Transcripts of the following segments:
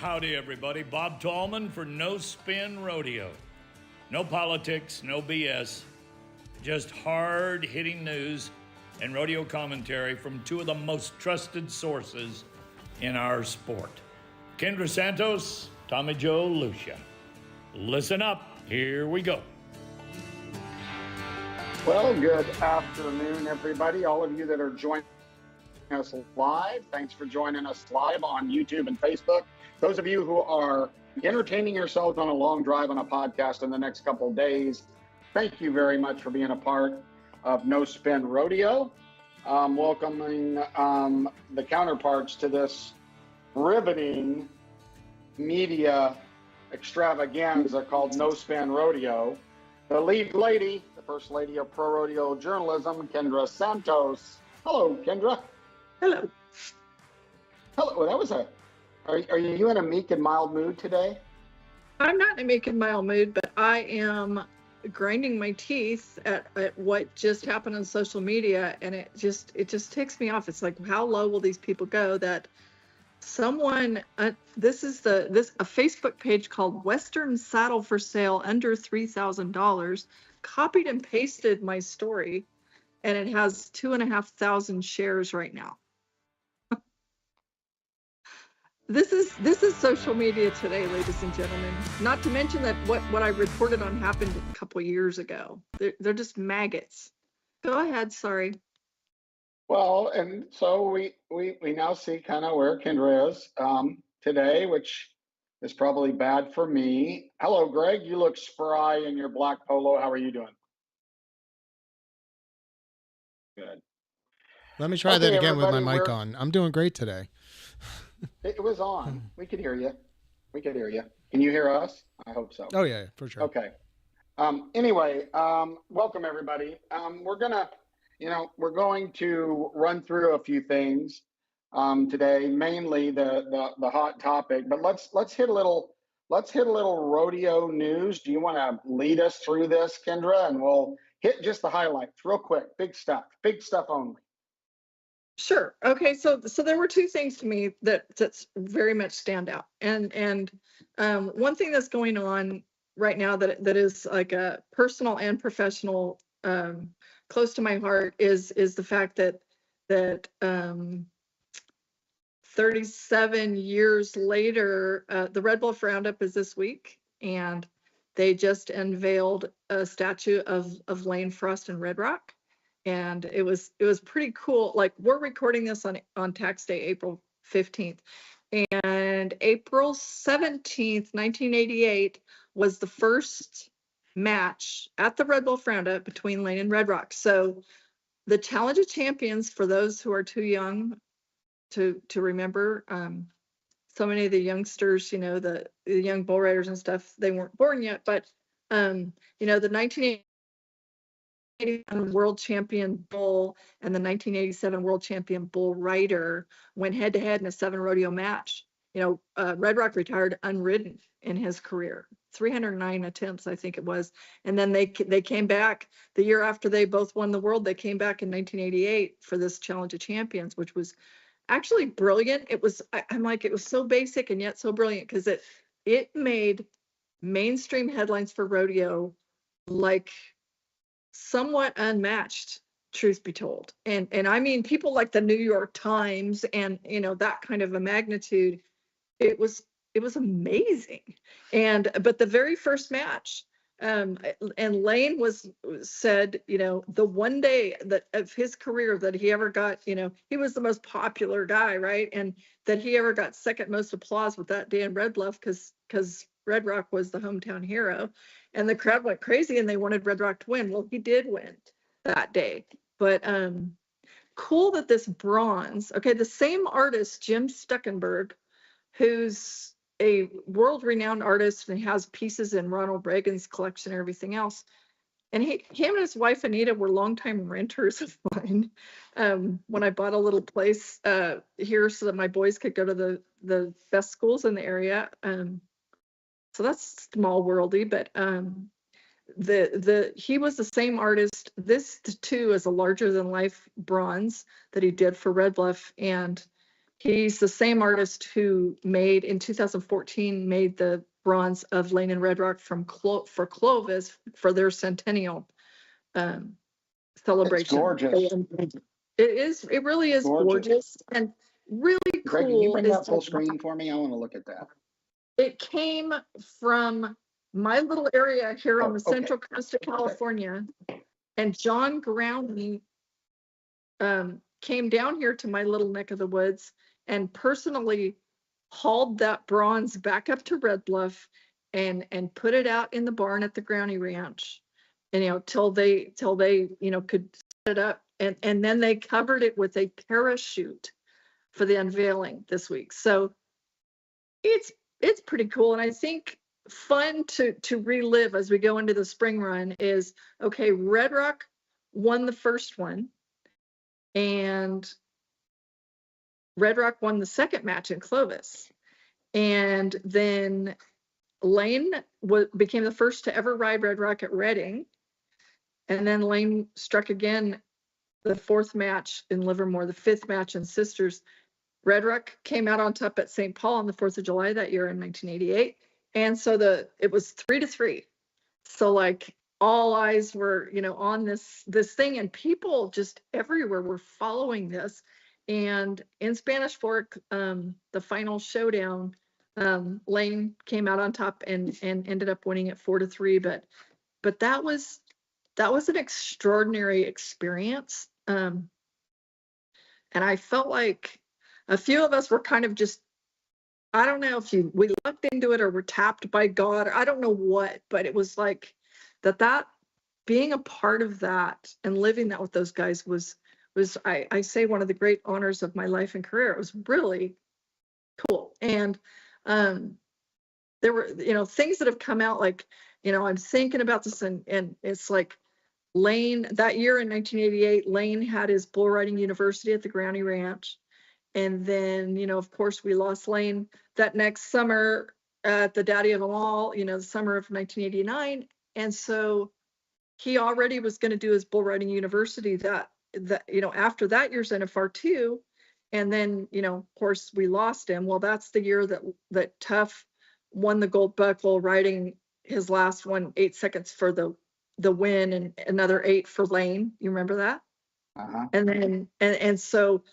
Howdy, everybody. Bob Tallman for No Spin Rodeo. No politics, no BS, just hard-hitting news and rodeo commentary from two of the most trusted sources in our sport. Kendra Santos, Tommy Joe Lucia. Listen up. Here we go. Well, good afternoon, everybody. All of you that are joining us live, thanks for joining us live on YouTube and Facebook. Those of you who are entertaining yourselves on a long drive on a podcast in the next couple of days, thank you very much for being a part of No Spin Rodeo. Welcoming the counterparts to this riveting media extravaganza called No Spin Rodeo. The lead lady, the first lady of pro rodeo journalism, Kendra Santos. Hello, Kendra. Hello. Hello. Well, that was a. Are you in a meek and mild mood today? I'm not in a meek and mild mood, but I am grinding my teeth at what just happened on social media, and it just ticks me off. It's like, how low will these people go that someone this a Facebook page called Western Saddle for Sale under $3,000 copied and pasted my story, and it has 2,500 shares right now. This is social media today, ladies and gentlemen. Not to mention that what I reported on happened a couple years ago. They're just maggots. Go ahead, sorry. Well, and so we now see kind of where Kendra is today, which is probably bad for me. Hello, Greg. You look spry in your black polo. How are you doing? Good. Let me try that again with my mic we're- on. I'm doing great today. It was on. We could hear you. Can you hear us? I hope so. Oh, yeah, for sure. Okay. Anyway, welcome everybody. We're going to run through a few things today, mainly the hot topic. But let's hit a little rodeo news. Do you want to lead us through this, Kendra? And we'll hit just the highlights real quick. Big stuff only. Sure. Okay. So there were two things to me that's very much stand out, and one thing that's going on right now that is like a personal and professional, close to my heart is the fact that 37 years later, the Red Bluff Roundup is this week, and they just unveiled a statue of Lane Frost and Red Rock. And it was pretty cool. Like, we're recording this on tax day, April 15th. And April 17th, 1988 was the first match at the Red Bluff Roundup between Lane and Red Rock. So the Challenge of Champions, for those who are too young to remember, so many of the youngsters, the young bull riders and stuff, they weren't born yet, but the 1980 world champion bull and the 1987 world champion bull rider went head to head in a 7 rodeo match. Red Rock retired unridden in his career, 309 attempts, I think it was. And then they came back the year after they both won the world. They came back in 1988 for this Challenge of Champions, which was actually brilliant. It was so basic and yet so brilliant, because it made mainstream headlines for rodeo, like somewhat unmatched, truth be told. And I mean, people like the New York Times and that kind of a magnitude. It was amazing. But the very first match, and Lane said, the one day that of his career that he ever got, he was the most popular guy, right? And that he ever got second most applause with that day in Red Bluff, because Red Rock was the hometown hero, and the crowd went crazy and they wanted Red Rock to win. Well, he did win that day. But cool that this bronze, okay, the same artist, Jim Stuckenberg, who's a world-renowned artist and has pieces in Ronald Reagan's collection and everything else. And him and his wife, Anita, were longtime renters of mine when I bought a little place here so that my boys could go to the best schools in the area. So that's small worldy, but he was the same artist. This too is a larger than life bronze that he did for Red Bluff, and He's the same artist who made in 2014 made the bronze of Lane and Red Rock for Clovis for their centennial um, celebration. It's gorgeous. It really is gorgeous and really Greg, cool. can you bring that full screen for me? I want to look at that. It came from my little area here on the central coast of California, and John Growney came down here to my little neck of the woods and personally hauled that bronze back up to Red Bluff and put it out in the barn at the Growney Ranch, and till they could set it up, and then they covered it with a parachute for the unveiling this week. So it's pretty cool, and I think fun to relive as we go into the spring run is, okay, Red Rock won the first one, and Red Rock won the second match in Clovis, and then Lane became the first to ever ride Red Rock at Reading, and then Lane struck again the fourth match in Livermore, the fifth match in Sisters. Red Rock came out on top at St. Paul on the 4th of July that year in 1988. And so it was 3-3. So like all eyes were, on this thing, and people just everywhere were following this. And in Spanish Fork, the final showdown, Lane came out on top and ended up winning it 4-3. But that was an extraordinary experience. And I felt like a few of us were kind of just, I don't know if we looked into it or were tapped by God, or I don't know what, but it was like that being a part of that and living that with those guys was I say one of the great honors of my life and career. It was really cool. And there were, things that have come out, like, I'm thinking about this, and it's like Lane, that year in 1988, Lane had his bull riding university at the Growney Ranch. And then, of course, we lost Lane that next summer at the Daddy of them all, the summer of 1989. And so he already was going to do his bull riding university that after that year's NFR2. And then, of course, we lost him. Well, that's the year that Tough won the gold buckle, riding his last one 8 seconds for the win, and another 8 for Lane. You remember that? Uh-huh. And then, and so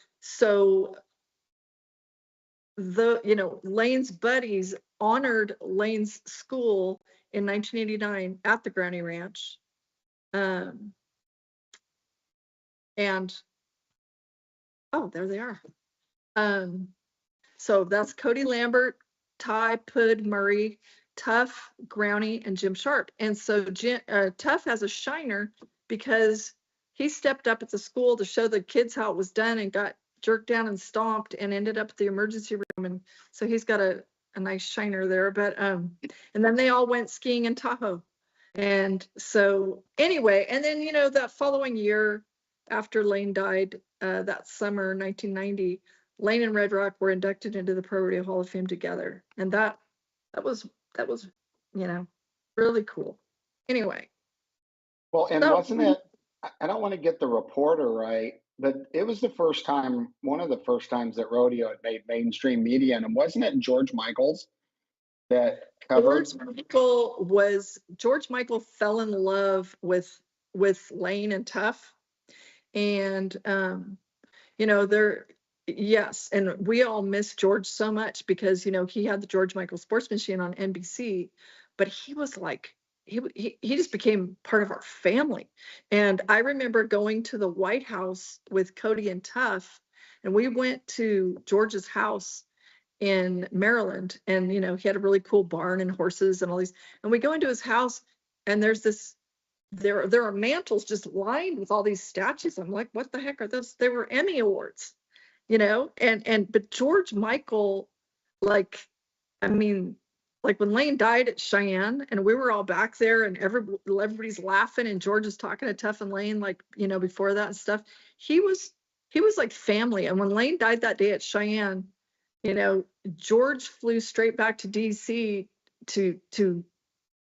Lane's buddies honored Lane's school in 1989 at the Growney Ranch. And there they are. So that's Cody Lambert, Ty Pud Murray, Tough, Growney, and Jim Sharp. And so Tough has a shiner because he stepped up at the school to show the kids how it was done and got jerked down and stomped and ended up at the emergency room. And so he's got a nice shiner there. But and then they all went skiing in Tahoe. And so anyway, and then that following year, after Lane died, that summer 1990, Lane and Red Rock were inducted into the Pro Rodeo Hall of Fame together, and that was really cool. Anyway. Well, and wasn't it? I don't want to get the reporter right, but it was one of the first times that rodeo had made mainstream media, and wasn't it George Michael's that covered? George Michael fell in love with Lane and Tough, and yes, and we all miss George so much because he had the George Michael Sports Machine on NBC, but he was like he just became part of our family. And I remember going to the White House with Cody and Tough, and we went to George's house in Maryland, and he had a really cool barn and horses and all these, and we go into his house, and there are mantles just lined with all these statues. I'm like, what the heck are those? They were Emmy Awards, but George Michael, like when Lane died at Cheyenne, and we were all back there, and everybody's laughing, and George is talking to Tough and Lane, before that and stuff. He was like family. And when Lane died that day at Cheyenne, George flew straight back to DC to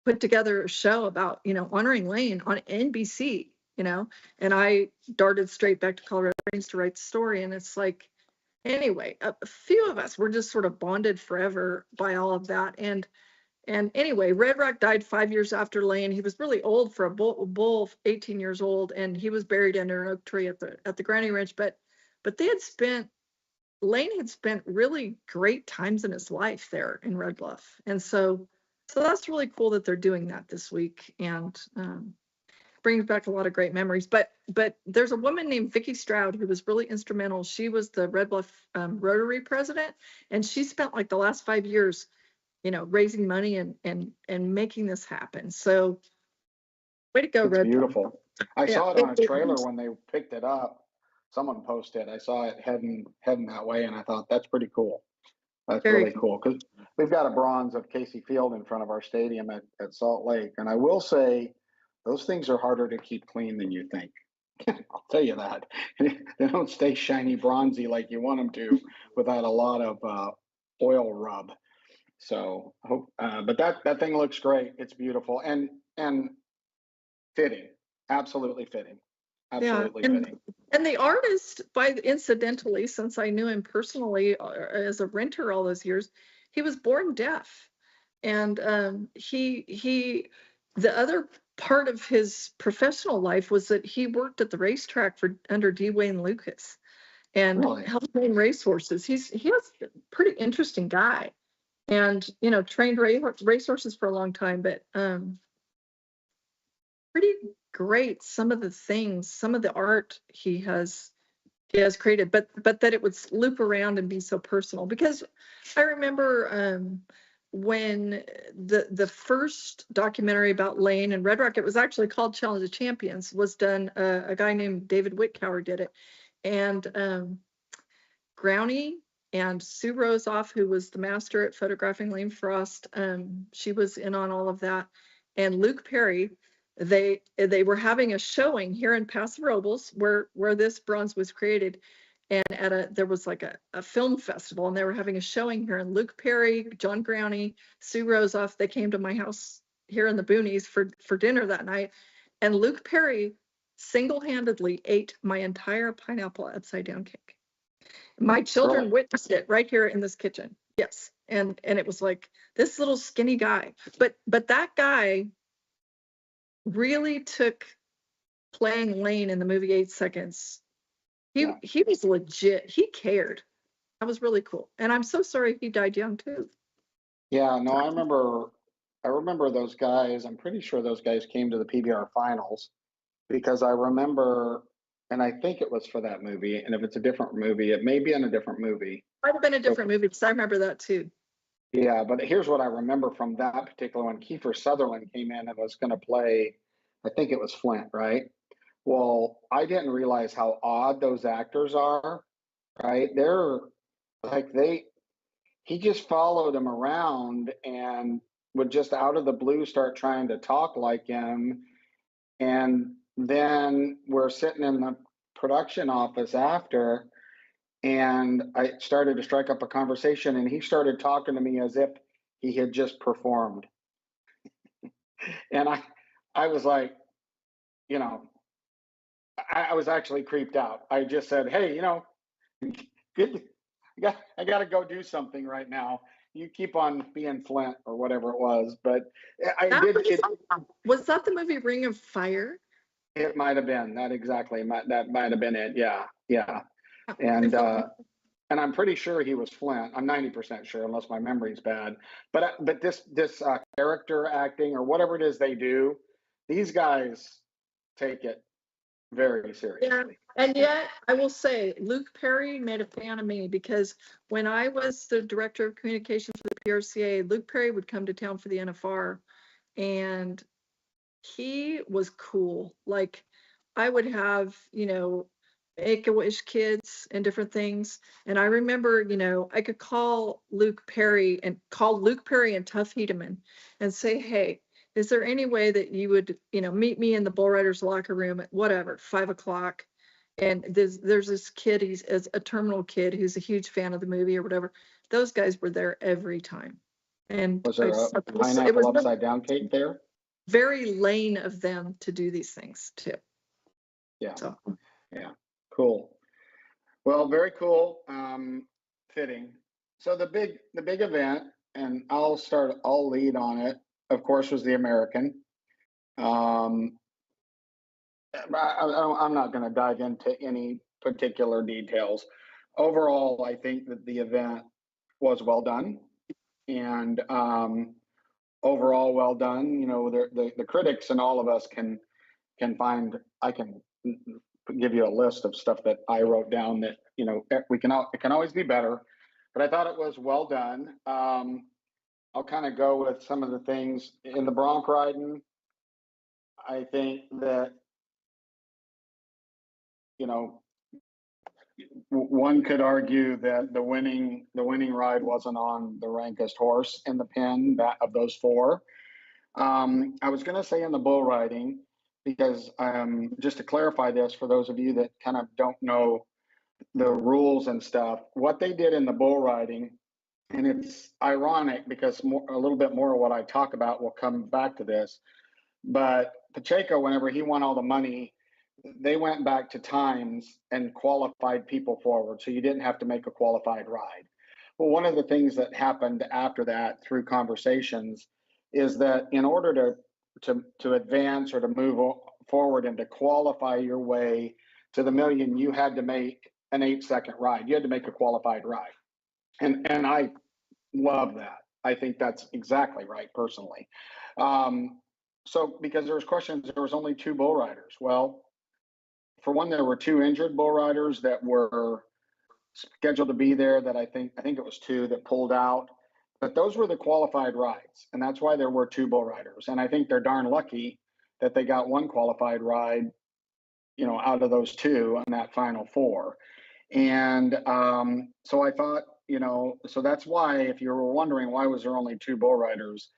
put together a show about, honoring Lane on NBC, and I darted straight back to Colorado Springs to write the story. And it's like, anyway, a few of us were just sort of bonded forever by all of that. And anyway, Red Rock died 5 years after Lane. He was really old for a bull 18 years old, and he was buried under an oak tree at the Granny Ranch. But Lane had spent really great times in his life there in Red Bluff, and so that's really cool that they're doing that this week, and brings back a lot of great memories. But there's a woman named Vicki Stroud who was really instrumental. She was the Red Bluff Rotary president, and she spent like the last 5 years, raising money and making this happen. So way to go, It's Red beautiful. Bluff. I Yeah, saw it on a trailer is. when they picked it up. Someone posted. I saw it heading that way, and I thought that's pretty cool. That's Very really cool. cool because we've got a bronze of Casey Field in front of our stadium at Salt Lake, and I will say those things are harder to keep clean than you think. I'll tell you that. They don't stay shiny bronzy like you want them to without a lot of oil rub. So, but that thing looks great. It's beautiful and fitting, absolutely fitting, Yeah, absolutely fitting. and the artist, incidentally, since I knew him personally as a renter all those years, he was born deaf, and the other part of his professional life was that he worked at the racetrack under D. Wayne Lucas and Really, helped train racehorses. He was a pretty interesting guy, and trained racehorses for a long time, but pretty great some of the art he has created, but that it would loop around and be so personal. Because I remember when the first documentary about Lane and Red Rock, it was actually called Challenge of Champions, was done. A guy named David Whitcower did it, and Growney and Sue Rosoff, who was the master at photographing Lane Frost, she was in on all of that, and Luke Perry. They were having a showing here in Paso Robles where this bronze was created, and there was like a film festival, and they were having a showing here, and Luke Perry, John Growney, Sue Rosoff, they came to my house here in the boonies for dinner that night, and Luke Perry single-handedly ate my entire pineapple upside down cake. My children really. witnessed it right here in this kitchen. Yes. And it was like this little skinny guy. But that guy really took playing Lane in the movie 8 Seconds. He was legit. He cared. That was really cool. And I'm so sorry he died young too. Yeah, no, I remember those guys. I'm pretty sure those guys came to the PBR finals because I remember, and I think it was for that movie. And if it's a different movie, it may be in a different movie. Might have been a So, different movie because I remember that too. yeah, but here's what I remember from that particular one. Kiefer Sutherland came in and was going to play, I think it was Flint, right? Well, I didn't realize how odd those actors are, right? They're like he just followed him around and would just out of the blue start trying to talk like him. And then we're sitting in the production office after, and I started to strike up a conversation, and he started talking to me as if he had just performed. And I was like, you know, I was actually creeped out. I just said, hey, good. I got to go do something right now. You keep on being Flint or whatever it was, but I That did. was that the movie Ring of Fire? It might have been that exactly. That might have been it. Yeah, yeah. And I'm pretty sure he was Flint. I'm 90% sure, unless my memory's bad. But this character acting or whatever it is they do, these guys take it very seriously. Yeah. And yet, I will say, Luke Perry made a fan of me because when I was the director of communications for the PRCA, Luke Perry would come to town for the NFR, and he was cool. Like, I would have, Make-A-Wish kids and different things. And I remember, I could call Luke Perry and Tuff Hedeman and say, hey, is there any way that you would, meet me in the Bull Riders locker room at whatever, 5:00? And there's this kid, he's a terminal kid who's a huge fan of the movie or whatever. Those guys were there every time. And Was there a it pineapple was upside down cake there? very Lane of them to do these things too. Yeah. So Yeah. Cool. Well, very cool. Fitting. So the big event, and I'll lead on it. Of course, was the American. Um, I'm not going to dive into any particular details. Overall, I think that the event was well done, and overall well done. You know, the critics and all of us can find. I can give you a list of stuff that I wrote down that it can always be better, but I thought it was well done. I'll kind of go with some of the things in the bronc riding. I think that you know one could argue that the winning ride wasn't on the rankest horse in the pen that of those four. I was going to say in the bull riding because just to clarify this for those of you that kind of don't know the rules and stuff, what they did in the bull riding, and it's ironic because a little bit more of what I talk about will come back to this. But Pacheco, whenever he won all the money, they went back to times and qualified people forward. So you didn't have to make a qualified ride. Well, one of the things that happened after that through conversations is that in order to advance or to move forward and to qualify your way to the million, you had to make an 8-second ride. You had to make a qualified ride. And I love that. I think that's exactly right personally. So because there was questions, there was only 2 bull riders. Well, for one, there were 2 injured bull riders that were scheduled to be there that I think it was 2 that pulled out, but those were the qualified rides. And that's why there were 2 bull riders. And I think they're darn lucky that they got 1 qualified ride, out of those 2 on that final 4. And so I thought, so that's why, if you were wondering why was there only 2 bull riders,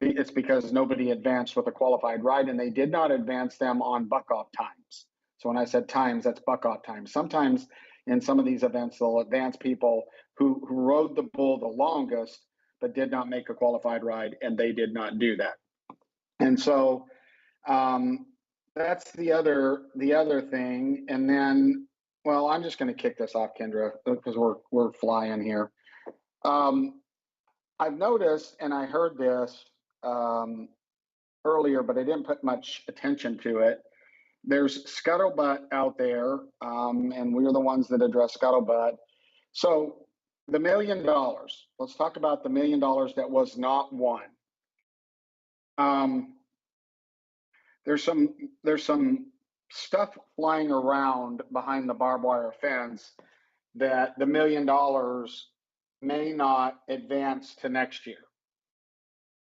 it's because nobody advanced with a qualified ride, and they did not advance them on buck-off times. So when I said times, that's buck-off times. Sometimes in some of these events, they'll advance people who rode the bull the longest, but did not make a qualified ride, and they did not do that. And so that's the other thing. And then, well, I'm just going to kick this off, Kendra, because we're flying here. I've noticed, and I heard this earlier, but I didn't put much attention to it. There's scuttlebutt out there, and we're the ones that address scuttlebutt. So the $1 million. Let's talk about the $1 million that was not won. There's some stuff flying around behind the barbed wire fence that the $1 million may not advance to next year.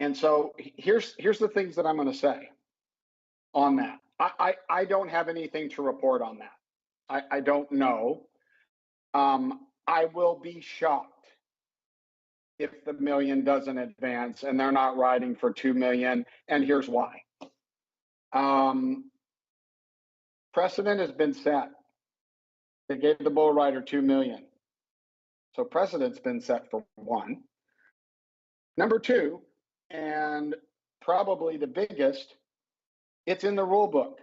And so here's the things that I'm going to say on that. I don't have anything to report on that. I don't know. I will be shocked if the $1 million doesn't advance and they're not riding for $2 million. And here's why. Precedent has been set. They gave the bull rider $2 million. So precedent's been set for 1. Number 2, and probably the biggest, it's in the rule book.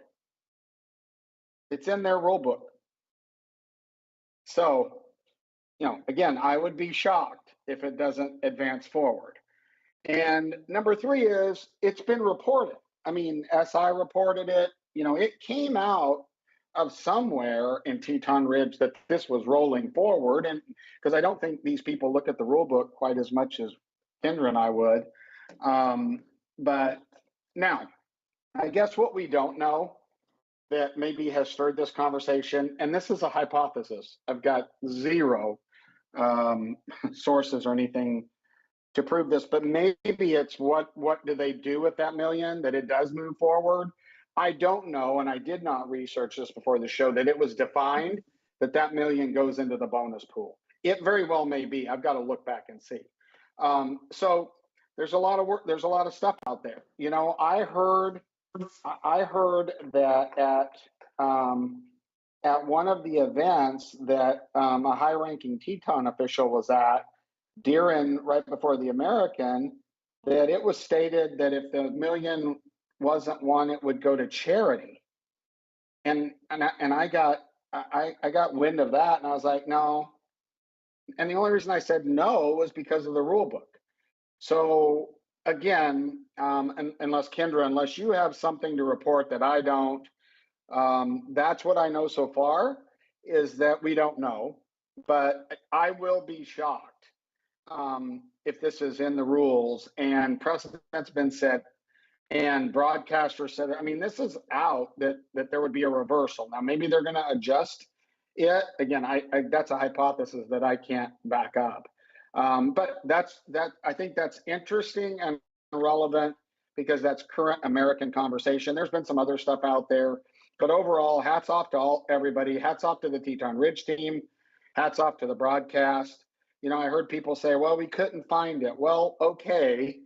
It's in their rule book. So, again, I would be shocked if it doesn't advance forward. And number 3 is it's been reported. I mean, SI reported it. It came out of somewhere in Teton Ridge that this was rolling forward. And because I don't think these people look at the rule book quite as much as Kendra and I would. But now, I guess what we don't know that maybe has stirred this conversation, and this is a hypothesis. I've got 0 sources or anything to prove this, but maybe it's what do they do with that $1 million, that it does move forward? I don't know, and I did not research this before the show, that it was defined that $1 million goes into the bonus pool. It very well may be. I've got to look back and see. So there's a lot of work. There's a lot of stuff out there. I heard that at one of the events that a high-ranking Teton official was at, right before the American, that it was stated that if the $1 million wasn't won, it would go to charity. And I got I got wind of that, and I was like, no. And the only reason I said no was because of the rule book. So again, unless Kendra, unless you have something to report that I don't, that's what I know so far, is that we don't know. But I will be shocked if this is in the rules and precedent's been set and broadcasters said, I mean, this is out that there would be a reversal. Now, maybe they're going to adjust it. Again, that's a hypothesis that I can't back up. But I think that's interesting and relevant because that's current American conversation. There's been some other stuff out there, but overall, hats off to everybody. Hats off to the Teton Ridge team. Hats off to the broadcast. You know, I heard people say, well, we couldn't find it. Well, okay,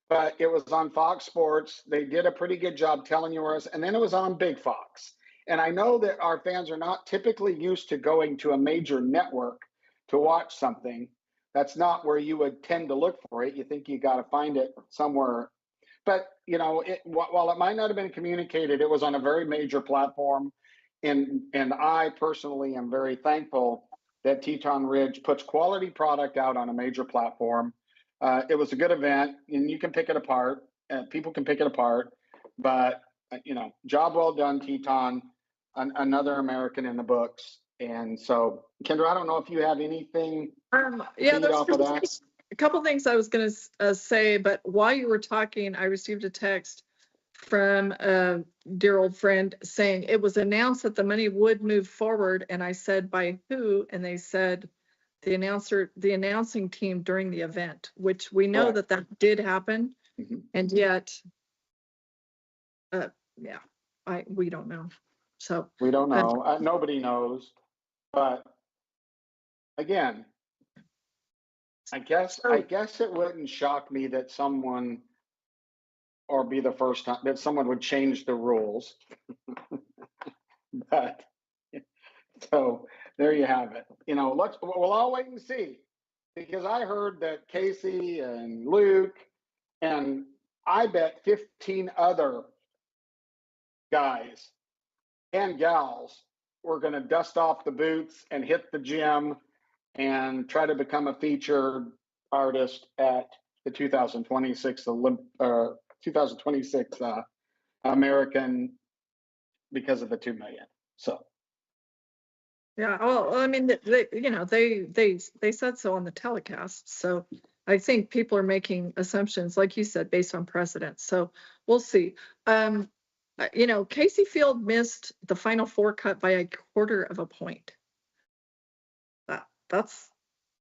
but it was on Fox Sports. They did a pretty good job telling you where it was, and then it was on Big Fox. And I know that our fans are not typically used to going to a major network to watch something. That's not where you would tend to look for it. You think you got to find it somewhere. But, you know, while it might not have been communicated, it was on a very major platform. And I personally am very thankful that Teton Ridge puts quality product out on a major platform. It was a good event, and you can pick it apart. People can pick it apart, but you know, job well done, Teton. Another American in the books. And so, Kendra, I don't know if you have anything Yeah, there's off of that. A couple things I was going to say, but while you were talking, I received a text from a dear old friend saying it was announced that the money would move forward, and I said by who, and they said the announcing team during the event, which we know Correct. that did happen, and yet, yeah, we don't know. So we don't know. Nobody knows. But again, I guess it wouldn't shock me that someone, or be the first time that someone would change the rules. But so there you have it. You know, we'll all wait and see, because I heard that Casey and Luke and I bet 15 other guys and gals were going to dust off the boots and hit the gym and try to become a featured artist at the 2026 American, because of the 2 million. So yeah, well, I mean, they said so on the telecast. So I think people are making assumptions, like you said, based on precedent. So we'll see. Casey Field missed the Final Four cut by a quarter of a point. That's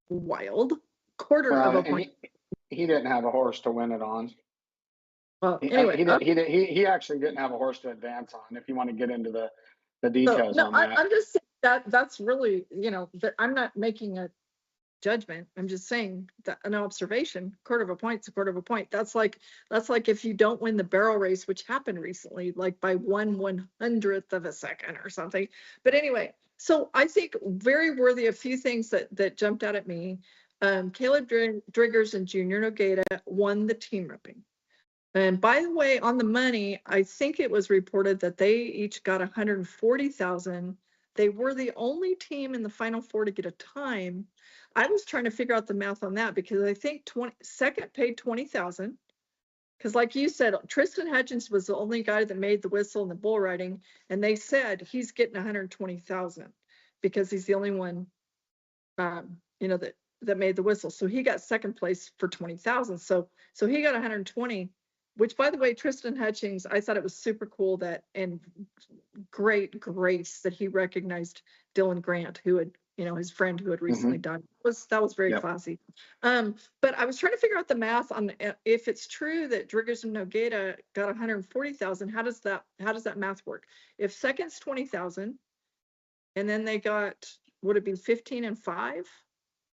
wild. Quarter of a point. He didn't have a horse to win it on. Well, anyway, he actually didn't have a horse to advance on. If you want to get into the details on that. I'm just saying that's really, I'm not making a judgment. I'm just saying that an observation. Quarter of a point's a quarter of a point. That's like if you don't win the barrel race, which happened recently, like by 1/100th of a second or something. But anyway, so I think very worthy. A few things that jumped out at me. Caleb Driggers and Junior Nogueira won the team roping. And by the way, on the money, I think it was reported that they each got $140,000. They were the only team in the Final Four to get a time. I was trying to figure out the math on that because I think second paid $20,000. Because like you said, Tristan Hutchins was the only guy that made the whistle and the bull riding, and they said he's getting $120,000 because he's the only one, that made the whistle. So he got second place for $20,000. So he got 120. Which, by the way, Tristan Hutchings, I thought it was super cool and great grace that he recognized Dylan Grant, who had, his friend who had recently died. That was very classy. But I was trying to figure out the math on if it's true that Driggers and Nogueira got 140,000. How does that math work? If second's 20,000, and then they got, would it be 15 and 5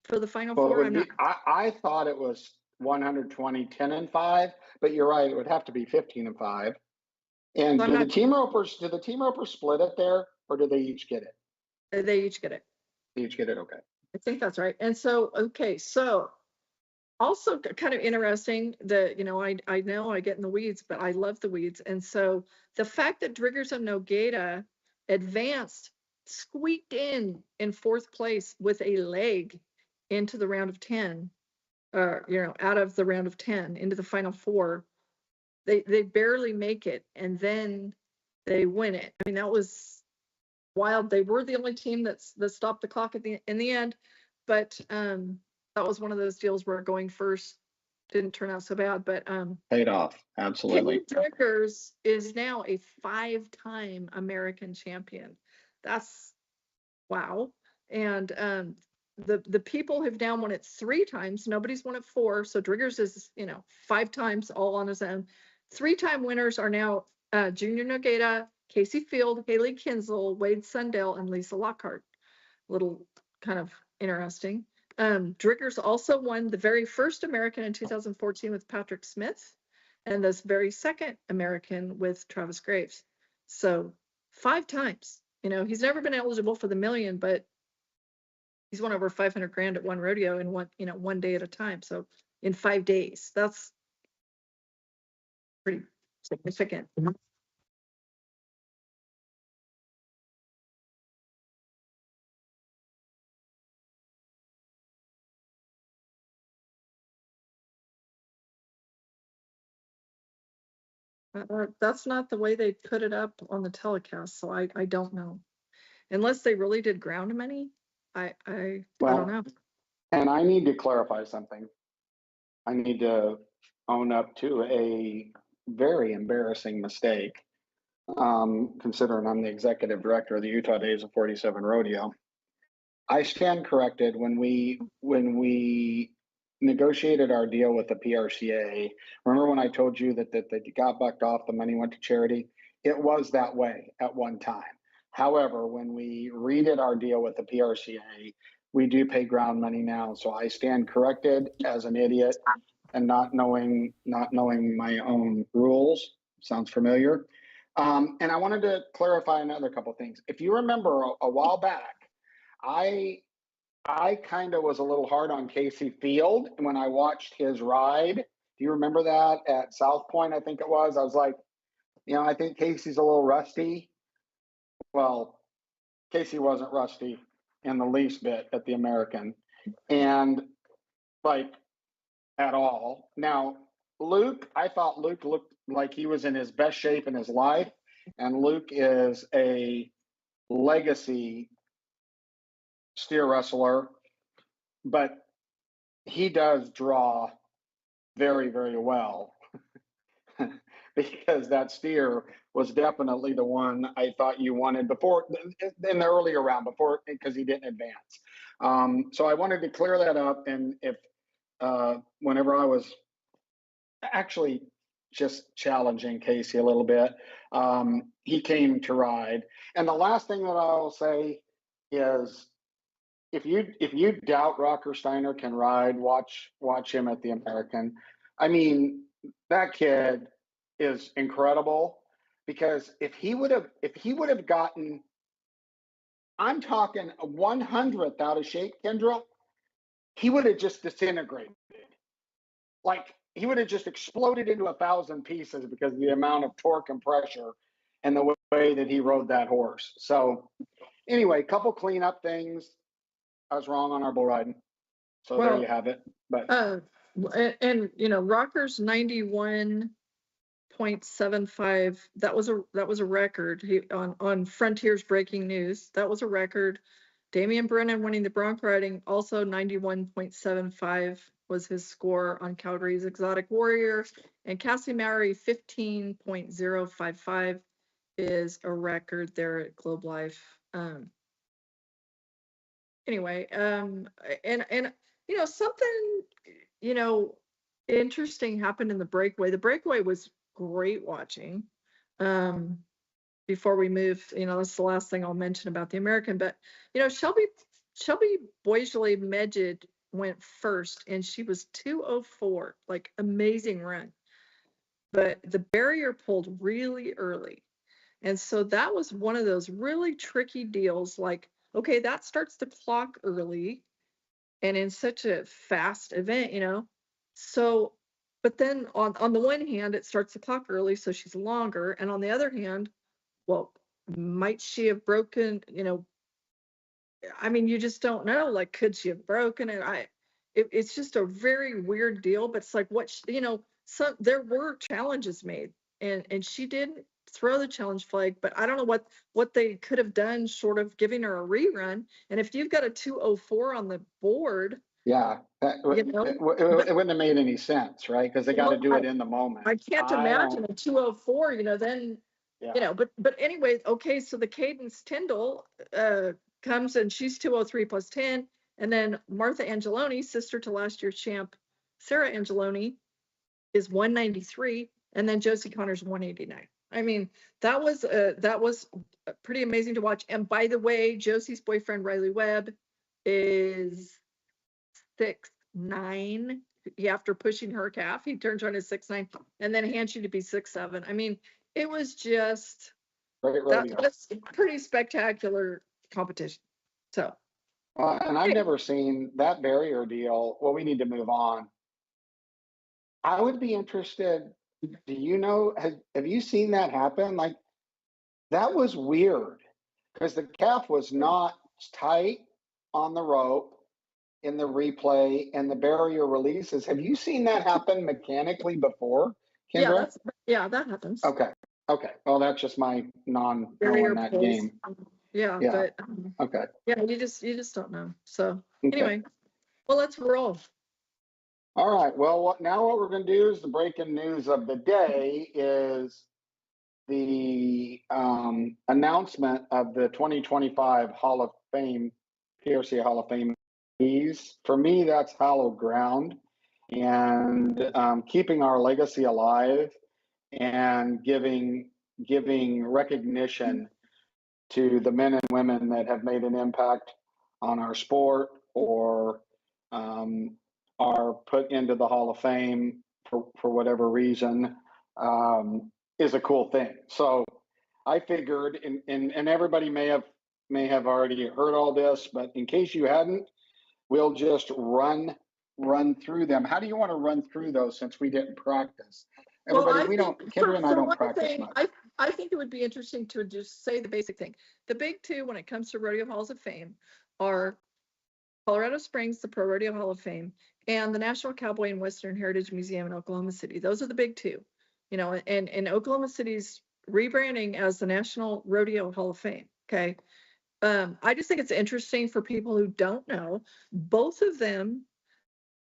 for the Final Four? I thought it was 120, 10 and 5, but you're right, it would have to be 15 and 5. And do the team ropers split it there, or do they each get it? They each get it. They each get it, okay. I think that's right. And so, okay, so also kind of interesting that, I know I get in the weeds, but I love the weeds. And so the fact that Driggers and Nogueira advanced squeaked in fourth place with a leg into the round of 10, out of the round of 10 into the final four. They barely make it, and then they win it. I mean, that was wild. They were the only team that stopped the clock in the end, but that was one of those deals where going first didn't turn out so bad. But paid off, absolutely. Driggers is now a 5-time American champion. That's wow. And the people have now won it 3 times. Nobody's won it 4. So Driggers is 5 times all on his own. 3-time winners are now Junior Nogueira, Casey Field, Haley Kinsel, Wade Sundell, and Lisa Lockhart. Little kind of interesting. Driggers also won the very first American in 2014 with Patrick Smith, and this very second American with Travis Graves. So 5 times. He's never been eligible for the million, but he's won over 500 grand at one rodeo in one day at a time. So in 5 days, that's pretty significant. That's not the way they put it up on the telecast, so I don't know. Unless they really did ground money, I don't know. And I need to clarify something. I need to own up to a very embarrassing mistake, considering I'm the executive director of the Utah Days of 47 Rodeo. I stand corrected. When we negotiated our deal with the PRCA, remember when I told you that they got bucked off, the money went to charity? It was that way at one time. However, when we redid our deal with the PRCA, we do pay ground money now. So I stand corrected as an idiot and not knowing my own rules. Sounds familiar. And I wanted to clarify another couple of things. If you remember a while back, I kind of was a little hard on Casey Field when I watched his ride. Do you remember that at South Point? I think it was. I was like, I think Casey's a little rusty. Well, Casey wasn't rusty in the least bit at the American, and like at all. Now, Luke, I thought Luke looked like he was in his best shape in his life, and Luke is a legacy steer wrestler, but he does draw very, very well because that steer was definitely the one I thought you wanted before in the earlier round before, because he didn't advance. So I wanted to clear that up. And if whenever I was actually just challenging Casey a little bit, he came to ride. And the last thing that I'll say is, if you doubt Rocker Steiner can ride, watch him at the American. I mean, that kid is incredible, because if he would have gotten, I'm talking a 100th out of shape, Kendra, he would have just disintegrated. Like, he would have just exploded into 1,000 pieces because of the amount of torque and pressure and the way that he rode that horse. So anyway, couple cleanup things. I was wrong on our bull riding. So there you have it. But and Rocker's 91.75, that was a record. He on Frontiers Breaking News, that was a record. Damian Brennan winning the bronc riding, also 91.75 was his score on Calgary's Exotic Warrior, and Cassie Mowry 15.055 is a record there at Globe Life. Anyway, and something interesting happened in the breakaway. The breakaway was great watching. Before we move, that's the last thing I'll mention about the American. But Shelby Boisley Medjid went first, and she was 2:04, like amazing run. But the barrier pulled really early, and so that was one of those really tricky deals. Like, okay, that starts the clock early, and in such a fast event, So, but then on the one hand, it starts the clock early, so she's longer, and on the other hand, well, might she have broken I mean, you just don't know. Like, could she have broken it? It's just a very weird deal. But it's like some there were challenges made, and she didn't throw the challenge flag. But I don't know what they could have done short of giving her a rerun. And if you've got a 204 on the board, Yeah, it wouldn't have made any sense, right? Because they got to do it in the moment. I can't imagine a 204. Then. Yeah. But anyway, okay, so the Cadence Tyndall comes and she's 203 plus 10. And then Martha Angeloni, sister to last year's champ Sarah Angeloni, is 193. And then Josie Connor's 189. I mean, that was pretty amazing to watch. And by the way, Josie's boyfriend, Riley Webb, is 6'9". After pushing her calf, he turns around as 6'9", and then hands you to be 6'7". I mean, it was just that's pretty spectacular competition. So, and I've never seen that barrier deal. Well, we need to move on. I would be interested. Do you know? Have you seen that happen? Like, that was weird because the calf was not tight on the rope in the replay and the barrier releases. Have you seen that happen mechanically before, Kendra? Yeah, that happens. Okay. Well, that's just my non-knowing that game. Yeah. But okay. Yeah, you just don't know. So anyway, well, let's roll. All right. Well, now what we're going to do is the breaking news of the day is the announcement of the 2025 Hall of Fame, PRC Hall of Fame. For me, that's hallowed ground, and keeping our legacy alive and giving recognition to the men and women that have made an impact on our sport or are put into the Hall of Fame for whatever reason is a cool thing. So I figured, and everybody may have already heard all this, but in case you hadn't, we'll just run through them. How do you want to run through those since we didn't practice? Everybody, Kendra and I don't practice much. I think it would be interesting to just say the basic thing. The big two when it comes to Rodeo Halls of Fame are Colorado Springs, the Pro Rodeo Hall of Fame, and the National Cowboy and Western Heritage Museum in Oklahoma City. Those are the big two, and Oklahoma City's rebranding as the National Rodeo Hall of Fame. Okay. I just think it's interesting for people who don't know. Both of them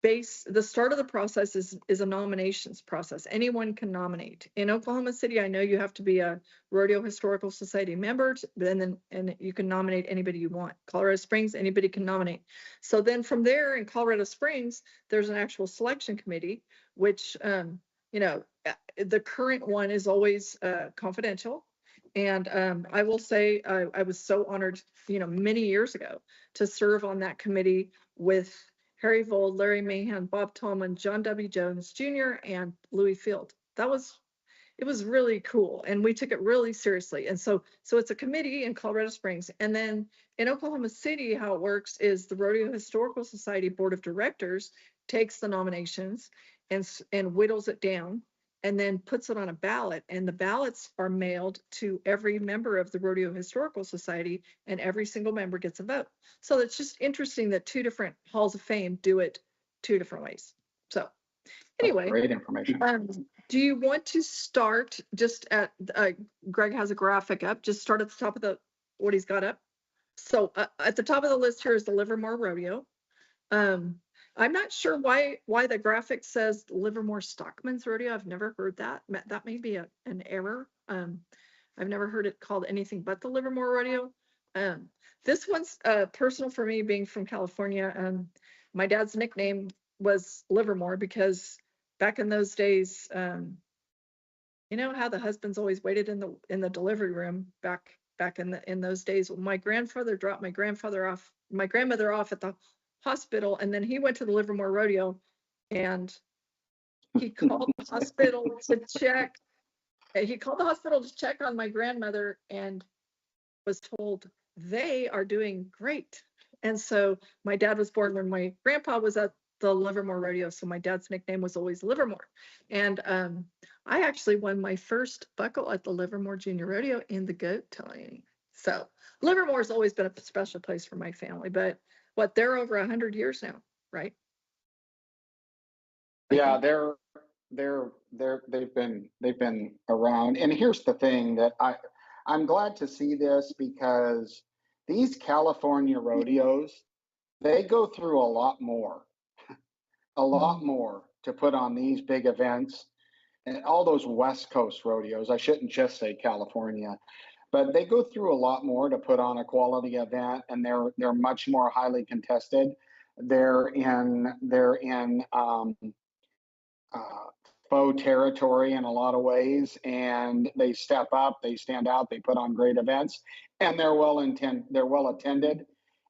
the start of the process is a nominations process. Anyone can nominate. In Oklahoma City, I know you have to be a Rodeo Historical Society member, and you can nominate anybody you want. Colorado Springs, anybody can nominate. So then from there in Colorado Springs, there's an actual selection committee, which the current one is always confidential. And I will say I was so honored, many years ago to serve on that committee with Harry Vold, Larry Mahan, Bob Tolman, John W. Jones Jr., and Louis Field. It was really cool. And we took it really seriously. And so it's a committee in Colorado Springs. And then in Oklahoma City, how it works is the Rodeo Historical Society Board of Directors takes the nominations and whittles it down and then puts it on a ballot, and the ballots are mailed to every member of the Rodeo Historical Society, and every single member gets a vote. So it's just interesting that two different halls of fame do it two different ways. So anyway, that's great information. Do you want to start just at Greg has a graphic up, just start at the top of what he's got up. So at the top of the list here is the Livermore Rodeo. I'm not sure why the graphic says Livermore Stockman's Rodeo. I've never heard that. That may be an error. I've never heard it called anything but the Livermore Rodeo. This one's personal for me, being from California. My dad's nickname was Livermore because back in those days, you know how the husbands always waited in the delivery room back in those days. My grandfather dropped my grandmother off at the hospital, and then he went to the Livermore Rodeo, and he called the hospital to check. He called the hospital to check on my grandmother and was told they are doing great. And so my dad was born when my grandpa was at the Livermore Rodeo, so my dad's nickname was always Livermore. And I actually won my first buckle at the Livermore Junior Rodeo in the goat tying. So Livermore's always been a special place for my family, but they're over 100 years now, right? Yeah, they've been around. And here's the thing that I'm glad to see this, because these California rodeos, they go through a lot more to put on these big events, and all those West Coast rodeos. I shouldn't just say California, but they go through a lot more to put on a quality event, and they're much more highly contested. They're in faux territory in a lot of ways, and they step up, they stand out, they put on great events, and they're well attended.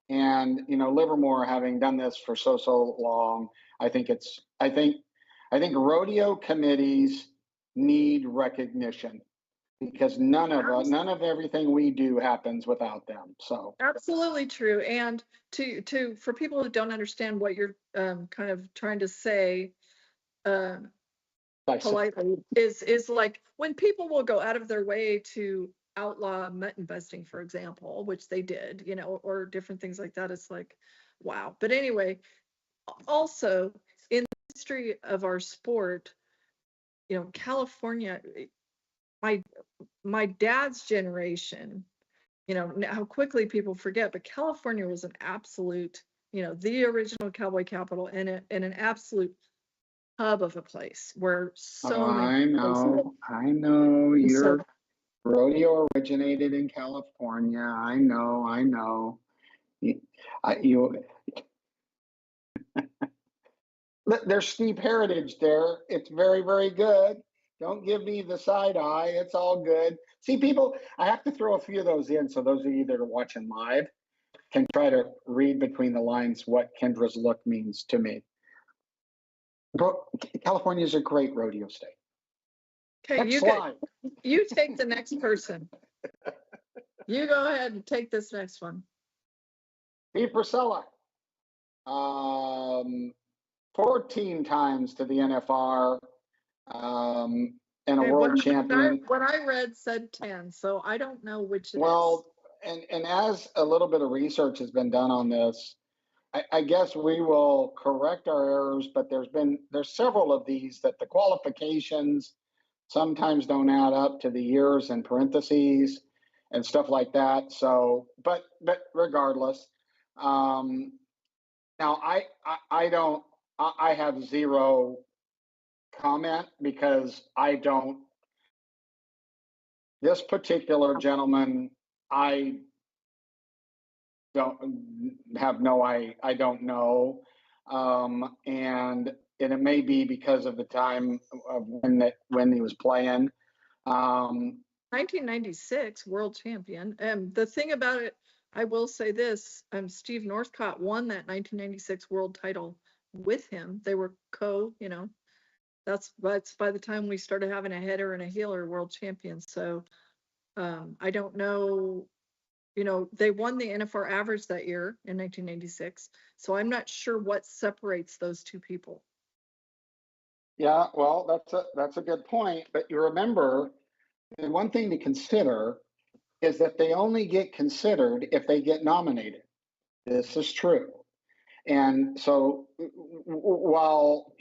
And Livermore, having done this for so long, I think rodeo committees need recognition, because none of everything we do happens without them. So absolutely true. And for people who don't understand what you're kind of trying to say, politely, is like when people will go out of their way to outlaw mutton busting, for example, which they did, or different things like that. It's like, wow. But anyway, also in the history of our sport, California, my dad's generation, how quickly people forget, but California was an absolute, the original cowboy capital, and an absolute hub of a place where so many. I know your rodeo originated in California. I know. There's steep heritage there. It's very, very good. Don't give me the side eye. It's all good. See, people, I have to throw a few of those in, so those of you that are watching live can try to read between the lines what Kendra's look means to me. California is a great rodeo state. Okay, you take the next person. You go ahead and take this next one. Steve Priscilla, 14 times to the NFR, and a world champion. What I read said 10, so I don't know which it is. Well, and as a little bit of research has been done on this, I guess we will correct our errors, but there's several of these that the qualifications sometimes don't add up to the years in parentheses and stuff like that. So, but regardless, now I have zero comment, because this particular gentleman, I don't know. And it may be because of the time of when he was playing. 1996 world champion. The thing about it, I will say this, Steve Northcott won that 1996 world title with him. They were that's by the time we started having a header and a heeler world champions. So I don't know, they won the NFR average that year in 1996. So I'm not sure what separates those two people. Yeah, well, that's a good point. But you remember, the one thing to consider is that they only get considered if they get nominated. This is true. And so while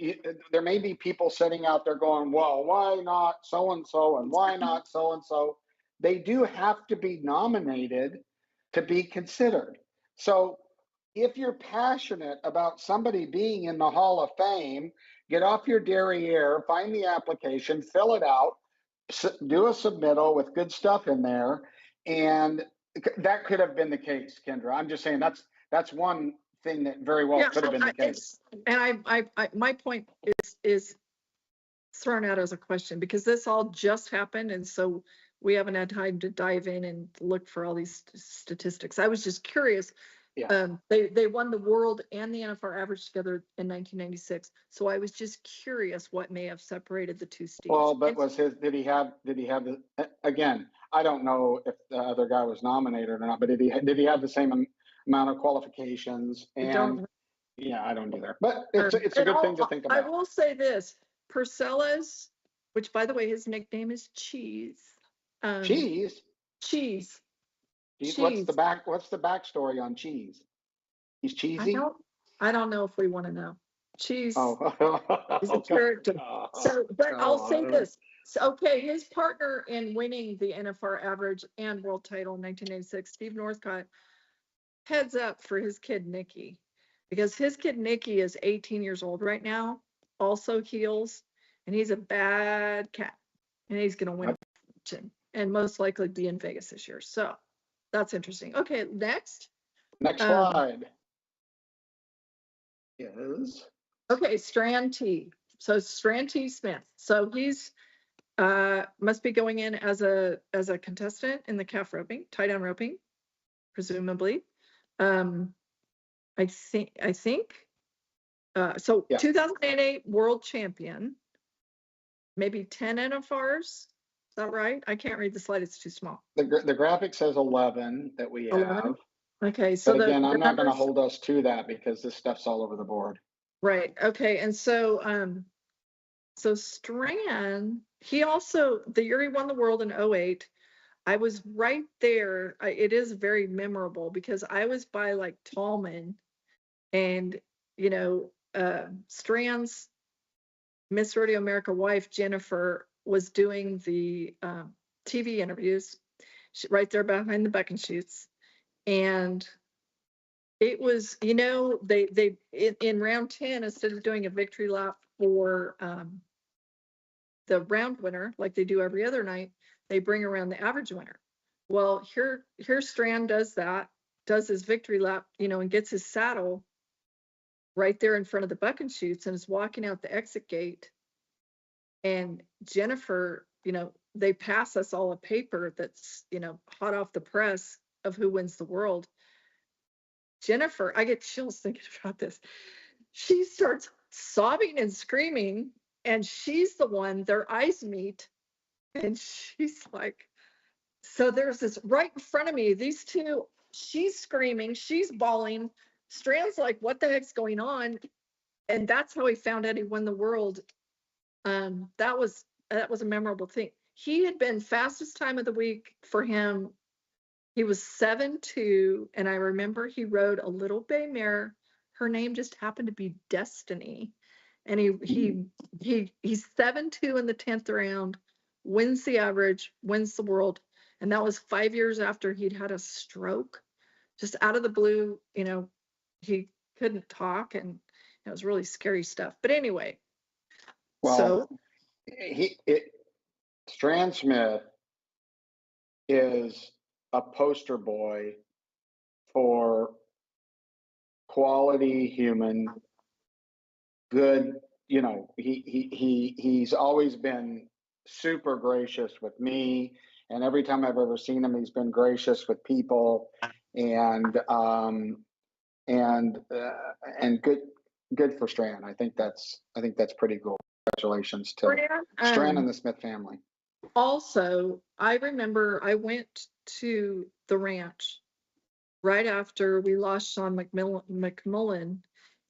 there may be people sitting out there going, well, why not so-and-so and why not so-and-so, they do have to be nominated to be considered. So if you're passionate about somebody being in the Hall of Fame, get off your derriere, find the application, fill it out, do a submittal with good stuff in there. And that could have been the case, Kendra. I'm just saying that's one thing that very well could have been the case. And I my point is thrown out as a question, because this all just happened, and so we haven't had time to dive in and look for all these statistics. I was just curious. Yeah. They won the world and the NFR average together in 1996. So I was just curious what may have separated the two Steves. Well, but did he have the, again, I don't know if the other guy was nominated or not, but did he have the same amount of qualifications? And yeah, I don't either. But it's a good thing to think about. I will say this, Priscilla's, which by the way, his nickname is Cheese. Cheese? Cheese. Cheese. What's the backstory on Cheese? He's cheesy? I don't know if we want to know. Cheese is a Okay. character. So, but I'll say God. this. So, okay, his partner in winning the NFR average and world title in 1986, Steve Northcott, heads up for his kid Nikki, because his kid Nikki is 18 years old right now, also heels, and he's a bad cat, and he's going to win a fortune and most likely be in Vegas this year. So that's interesting. Okay, next. Next slide is Okay, Strand T. So Strand T Smith. So he's must be going in as a contestant in the calf roping, tie down roping, presumably. I think so. Yeah. 2008 world champion, maybe 10 NFRs. Is that right? I can't read the slide; it's too small. The graphic says 11 that we 11? have. Okay, so But again, I'm not going to numbers, hold us to that because this stuff's all over the board. right? Okay, and so so Strand, he also the year he won the world in 08. I was right there. It is very memorable because I was by like Tallman, and you know, Strand's Miss Rodeo America wife Jennifer was doing the TV interviews right there behind the buck and shoots, and it was, you know, they in round 10, instead of doing a victory lap for the round winner like they do every other night, they bring around the average winner. Well, here Strand does that, does his victory lap, you know, and gets his saddle right there in front of the buck and shoots and is walking out the exit gate. And Jennifer, you know, they pass us all a paper that's, you know, hot off the press of who wins the world. Jennifer, I get chills thinking about this. She starts sobbing and screaming, and she's the one, their eyes meet, and she's like, so there's this right in front of me, these two, she's screaming, she's bawling. Strand's like, what the heck's going on? And that's how he found out he won the world. That was a memorable thing. He had been fastest time of the week for him. He was 7-2, and I remember he rode a little bay mare. Her name just happened to be Destiny, and he's 7-2 in the 10th round, wins the average, wins the world, and that was 5 years after he'd had a stroke, just out of the blue. You know, he couldn't talk, and it was really scary stuff. But anyway, Well, so Strand Smith is a poster boy for quality human, good. You know, he's always been super gracious with me, and every time I've ever seen him, he's been gracious with people, and good for Strand. I think that's pretty cool. Congratulations to Strand and the Smith family. Also, I remember I went to the ranch right after we lost Sean McMullen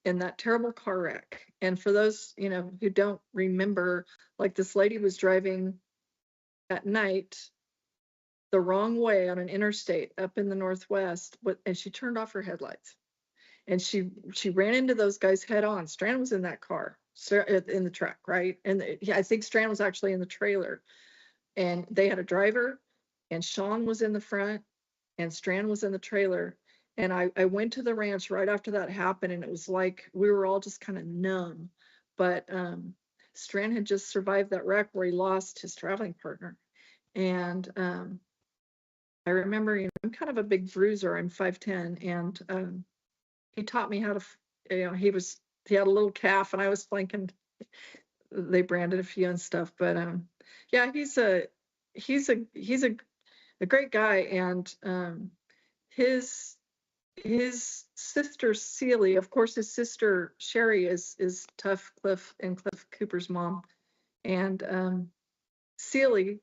in that terrible car wreck. And for those, you know, who don't remember, like this lady was driving at night the wrong way on an interstate up in the Northwest, and she turned off her headlights. And she ran into those guys head on. Strand was in that car, in the truck, right? And I think Strand was actually in the trailer. And they had a driver, and Sean was in the front, and Strand was in the trailer. And I went to the ranch right after that happened, and it was like we were all just kind of numb. But Strand had just survived that wreck where he lost his traveling partner. And I remember, you know, I'm kind of a big bruiser. I'm 5'10", and he taught me how to, you know, he had a little calf, and I was flanking. They branded a few and stuff, but yeah, he's a great guy, and his sister Celie, of course, his sister Sherry is Tough Cliff and Cliff Cooper's mom, and Celie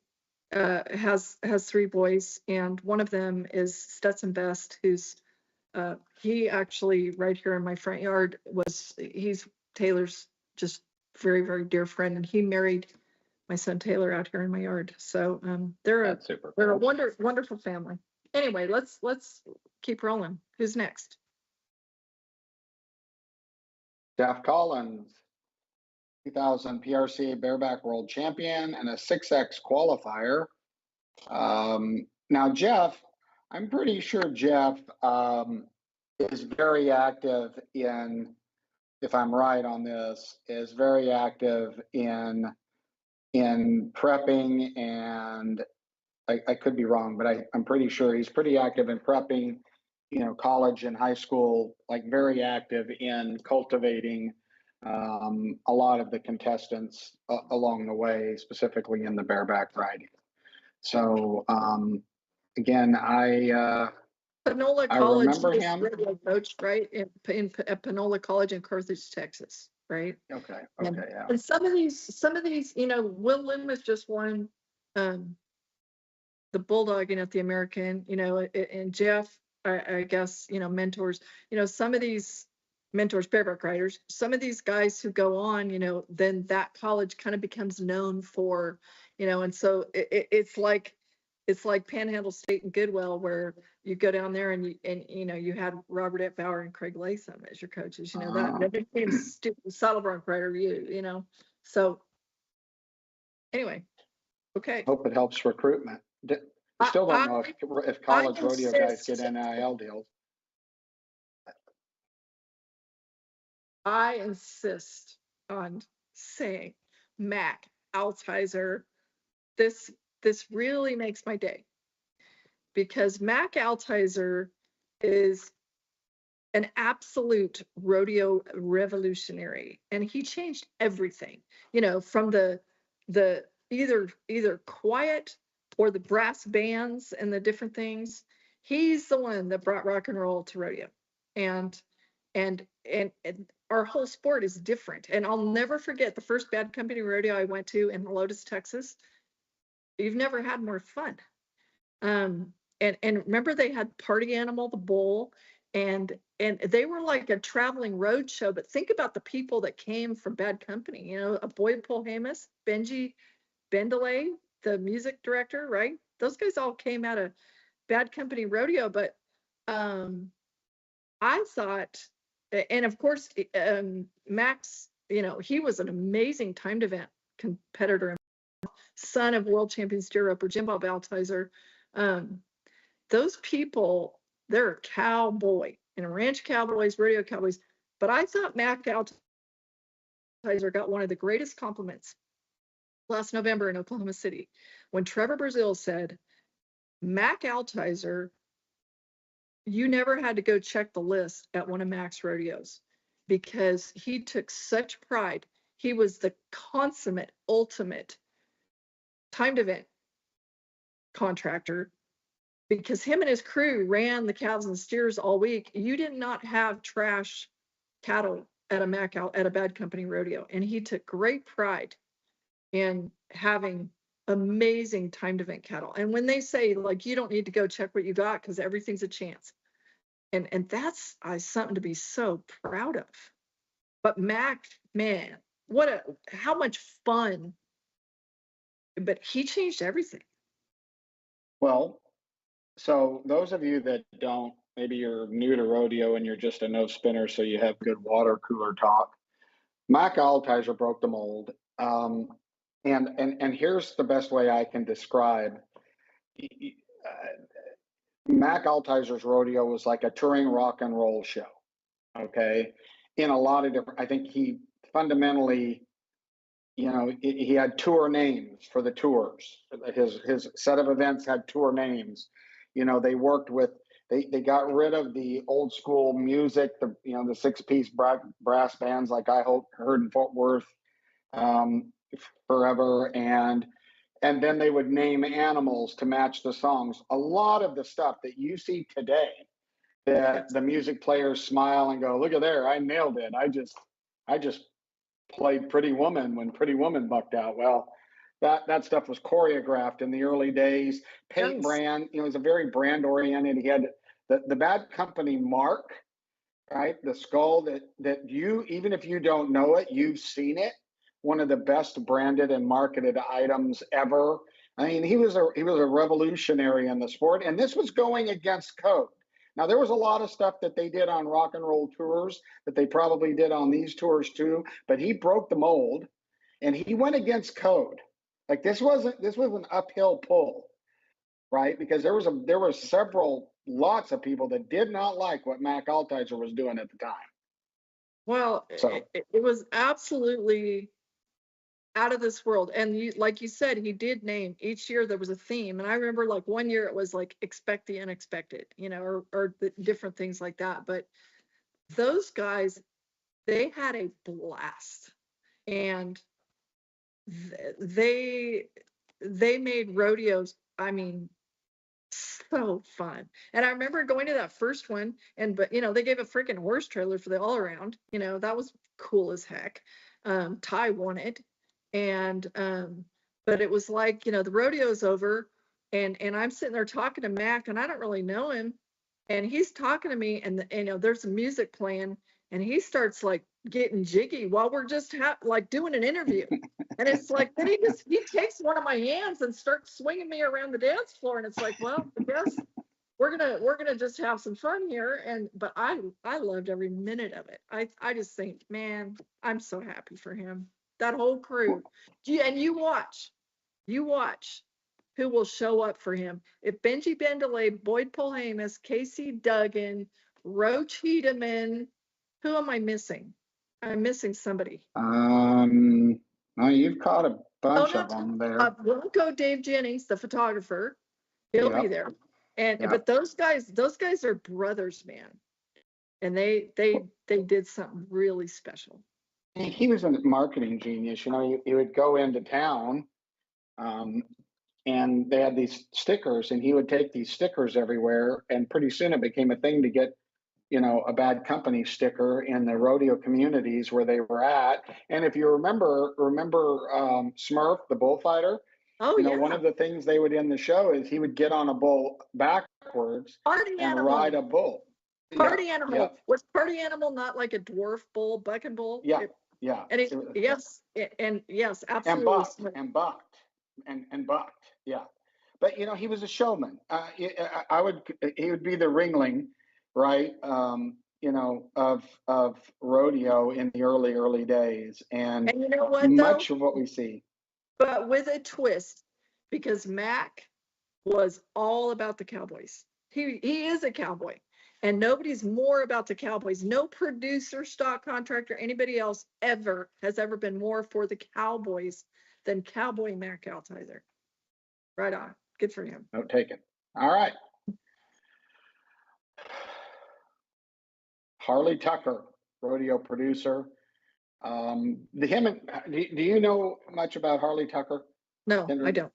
has 3 boys, and one of them is Stetson Best, who's he actually right here in my front yard he's Taylor's just very, very dear friend, and he married my son Taylor out here in my yard. So they're That's super they're a cool. wonderful family. Anyway, let's keep rolling. Who's next? Jeff Collins, 2000 PRCA bareback world champion and a 6X qualifier. Now, Jeff, I'm pretty sure Jeff is very active in, if I'm right on this, is very active in prepping, and I could be wrong, but I'm pretty sure he's pretty active in prepping, college and high school, like very active in cultivating a lot of the contestants along the way, specifically in the bareback riding. So again, Panola I College remember is him. radio coach, right? At Panola College in Carthage, Texas, right? Okay, yeah. And some of these, Will Loomis just won the bulldogging at the American, and Jeff, I guess, mentors, some of these mentors, bareback riders, some of these guys who go on, then that college kind of becomes known for, and so it's like Panhandle State and Goodwill, where you go down there and you had Robert F. Bauer and Craig Latham as your coaches, that became saddle bronc rider view, so anyway, okay. Hope it helps recruitment. We still don't know if college rodeo guys get NIL deals. I insist on saying Mac Altizer. This really makes my day, because Mac Altizer is an absolute rodeo revolutionary, and he changed everything, from the either quiet or the brass bands and the different things. He's the one that brought rock and roll to rodeo, and our whole sport is different. And I'll never forget the first Bad Company rodeo I went to in Lotus, Texas. You've never had more fun. And remember, they had Party Animal, the bull, and they were like a traveling road show. But think about the people that came from Bad Company, a Boyd Polhamus, Benji Bendelay, the music director, right? Those guys all came out of Bad Company rodeo. But I thought, and of course, Max, he was an amazing timed event competitor, son of world champion steer roper Jim Bob Altizer. Those people, they're a cowboy, ranch cowboys, rodeo cowboys. But I thought Mac Altizer got one of the greatest compliments last November in Oklahoma City, when Trevor Brazil said, Mac Altizer, you never had to go check the list at one of Mac's rodeos, because he took such pride. He was the consummate, ultimate timed event contractor, because him and his crew ran the calves and steers all week. You did not have trash cattle at a Bad Company rodeo, and he took great pride in having amazing timed event cattle. And when they say, like, you don't need to go check what you got because everything's a chance, and that's something to be so proud of. But Mac, man, how much fun! But he changed everything. Well, so those of you that don't, maybe you're new to rodeo and you're just a no spinner, so you have good water cooler talk. Mac Altizer broke the mold. And here's the best way I can describe. Mac Altizer's rodeo was like a touring rock and roll show. Okay. In a lot of different, I think he fundamentally, he had tour names for the tours. His set of events had tour names. They worked with, they got rid of the old school music, the 6-piece brass bands like I heard in Fort Worth forever, and then they would name animals to match the songs. A lot of the stuff that you see today, that the music players smile and go, look at there, I nailed it. I just played Pretty Woman when Pretty Woman bucked out. Well, that stuff was choreographed in the early days. Pate Brand, was a very brand oriented. He had the Bad Company mark, right? The skull that you, even if you don't know it, you've seen it. One of the best branded and marketed items ever. I mean, he was a revolutionary in the sport, and this was going against code. Now, there was a lot of stuff that they did on rock and roll tours that they probably did on these tours too, but he broke the mold and he went against code. Like this was an uphill pull, right? Because there were several lots of people that did not like what Mac Altizer was doing at the time. Well, So it was absolutely out of this world. And like you said, he did name each year there was a theme. And I remember like one year it was like expect the unexpected, or the different things like that. But those guys, they had a blast, and they made rodeos, I mean, so fun. And I remember going to that first one, but they gave a freaking horse trailer for the all around. That was cool as heck. Ty won it. And but it was like, the rodeo's over, and I'm sitting there talking to Mac, and I don't really know him, and he's talking to me, and there's some music playing, and he starts like getting jiggy while we're just like doing an interview. And it's like, then he takes one of my hands and starts swinging me around the dance floor, and it's like, well, I guess we're gonna just have some fun here. But I loved every minute of it. I just think, man, I'm so happy for him, that whole crew. And you watch who will show up for him. If Benji Bendelay, Boyd Polhamus, Casey Duggan, Roach Hedeman, who am I missing? I'm missing somebody. no, you've caught a bunch no, of them there. Bronco Dave Jennings, the photographer, he'll be there. But those guys are brothers, man, and they did something really special. He was a marketing genius. He would go into town, and they had these stickers, and he would take these stickers everywhere, and pretty soon it became a thing to get a bad company sticker in the rodeo communities where they were at. And if you remember Smurf, the bullfighter. One of the things they would end the show is he would get on a bull backwards and ride a bull. Party Animal. Yeah. Was Party Animal not like a dwarf bull, bucking bull? Yeah. And yes, absolutely. And bucked. Yeah. But he was a showman. He would be the ringling, right? Of rodeo in the early days, and you know what, much of what we see. But with a twist, because Mac was all about the Cowboys. He is a cowboy, and nobody's more about the Cowboys. No producer, stock contractor, anybody else has ever been more for the Cowboys than Cowboy Mac Altizer. Right on. Good for him. Note taken. All right. Harley Tucker, rodeo producer. Do you know much about Harley Tucker? No, I don't.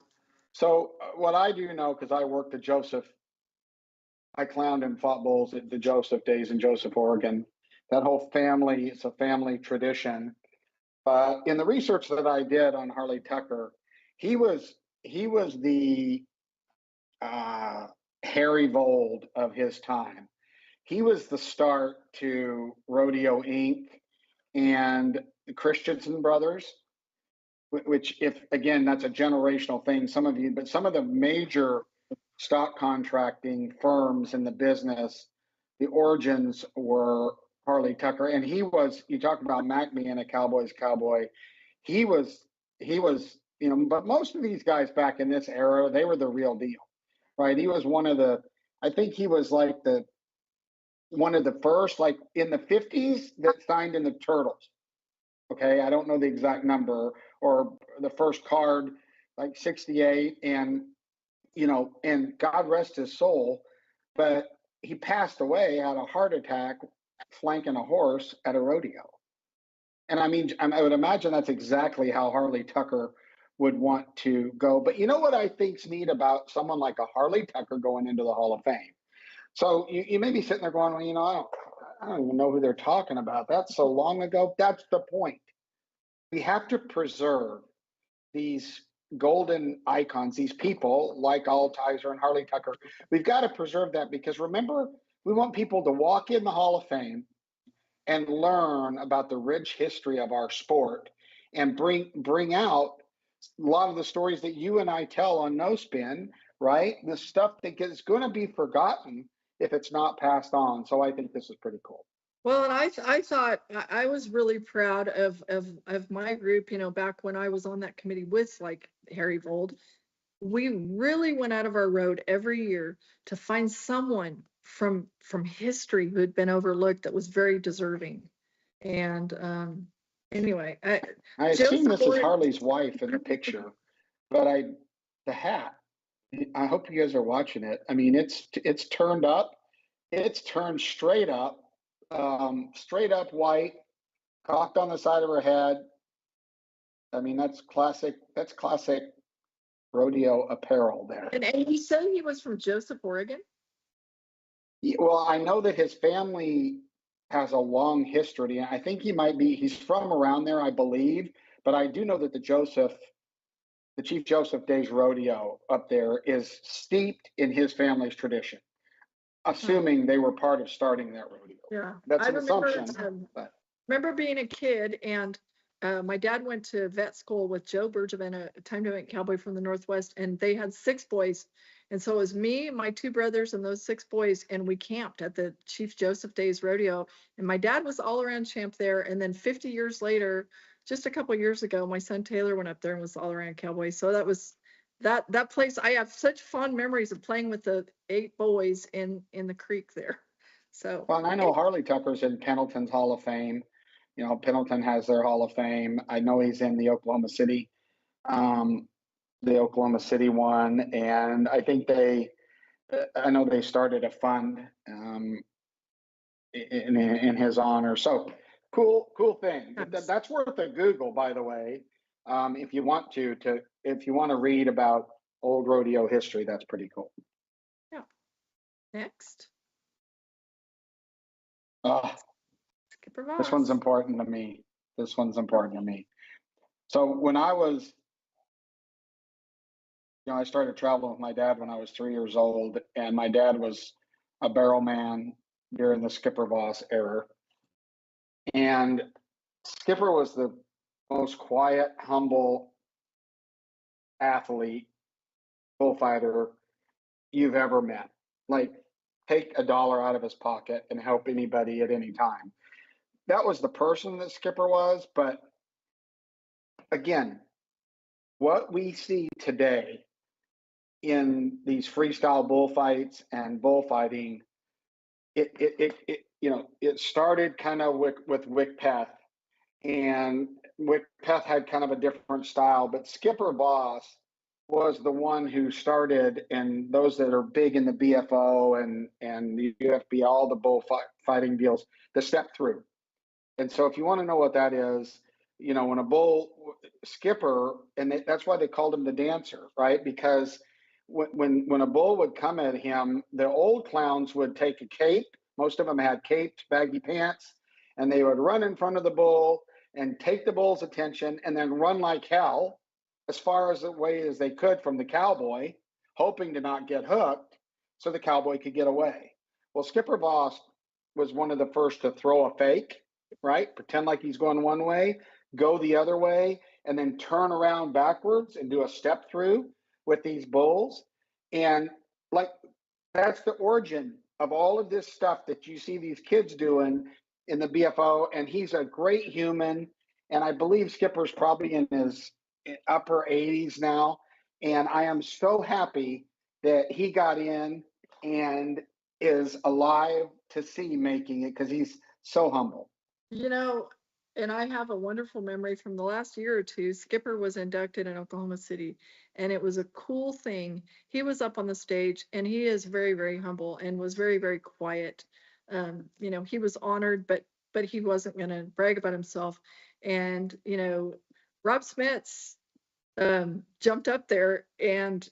So what I do know, because I worked at Joseph, I clowned and fought bulls at the Joseph days in Joseph, Oregon. That whole family, it's a family tradition. But in the research that I did on Harley Tucker, he was the Harry Vold of his time. He was the start to Rodeo Inc. and the Christensen brothers, which, if again, that's a generational thing. Some of the major stock contracting firms in the business, the origins were Harley Tucker. And you talk about Mac being a cowboy's cowboy. He was, but most of these guys back in this era, they were the real deal, right? He was I think he was like one of the first, like in the 50s, that signed in the Turtles. Okay, I don't know the exact number, or the first card, like 68, and and God rest his soul, but he passed away, had a heart attack flanking a horse at a rodeo. And I would imagine that's exactly how Harley Tucker would want to go. But you know what I think's neat about someone like a Harley Tucker going into the Hall of Fame? So you may be sitting there going, well, I don't even know who they're talking about. That's so long ago. That's the point. We have to preserve these golden icons, these people like Altizer and Harley Tucker. We've got to preserve that, because remember, we want people to walk in the Hall of Fame and learn about the rich history of our sport, and bring out a lot of the stories that you and I tell on No Spin, right? The stuff that is going to be forgotten if it's not passed on. So I think this is pretty cool. Well, and I thought I was really proud of my group, back when I was on that committee with like Harry Vold. We really went out of our road every year to find someone from history who had been overlooked that was very deserving. And anyway, I had Joe seen Mrs. supported. Harley's wife in the picture, but the hat. I hope you guys are watching it. I mean, it's turned up. It's turned straight up white, cocked on the side of her head. I mean, that's classic. That's classic rodeo apparel there. And you said he was from Joseph, Oregon? Well, I know that his family has a long history. I think he's from around there, I believe. But I do know that the Chief Joseph Days Rodeo up there is steeped in his family's tradition, assuming they were part of starting that rodeo. Yeah. That's I an remember, assumption. remember being a kid, and my dad went to vet school with Joe Bergevin, a time-to-event cowboy from the Northwest, and they had 6 boys. And so it was me, my 2 brothers, and those 6 boys, and we camped at the Chief Joseph Days Rodeo. And my dad was all-around champ there. And then 50 years later, just a couple years ago, my son Taylor went up there and was all-around cowboy. So that was that place. I have such fond memories of playing with the 8 boys in the creek there. So. Well, and I know Harley Tucker's in Pendleton's Hall of Fame. You know, Pendleton has their Hall of Fame. I know he's in the Oklahoma City one, and I know they started a fund in his honor. So cool thing. That's worth a Google, by the way, if you want to read about old rodeo history. That's pretty cool. Yeah. Next. This one's important to me. So when I was, I started traveling with my dad when I was 3 years old, and my dad was a barrel man during the Skipper Voss era. And Skipper was the most quiet, humble athlete, bullfighter you've ever met. Like, take $1 out of his pocket and help anybody at any time. That was the person that Skipper was. But again, what we see today in these freestyle bullfights and bullfighting, it started kind of with Wick Peth, and Wick Peth had kind of a different style, but Skipper Voss was the one who started, and those that are big in the BFO and the UFB, all the bullfighting deals, the step through. And so if you want to know what that is, when a bull Skipper, and that's why they called him the dancer, right? Because when a bull would come at him, the old clowns would take a cape. Most of them had caped, baggy pants, and they would run in front of the bull and take the bull's attention and then run like hell as far as away as they could from the cowboy, hoping to not get hooked so the cowboy could get away. Well, Skipper Voss was one of the first to throw a fake, right? Pretend like he's going one way, go the other way, and then turn around backwards and do a step through with these bulls. And like, that's the origin of all of this stuff that you see these kids doing in the BFO. And he's a great human. And I believe Skipper's probably in his upper 80s now. And I am so happy that he got in and is alive to see making it, because he's so humble. And I have a wonderful memory from the last year or two. Skipper was inducted in Oklahoma City, and it was a cool thing. He was up on the stage, and he is very, very humble and was very, very quiet. He was honored, but he wasn't going to brag about himself. And Rob Smits jumped up there and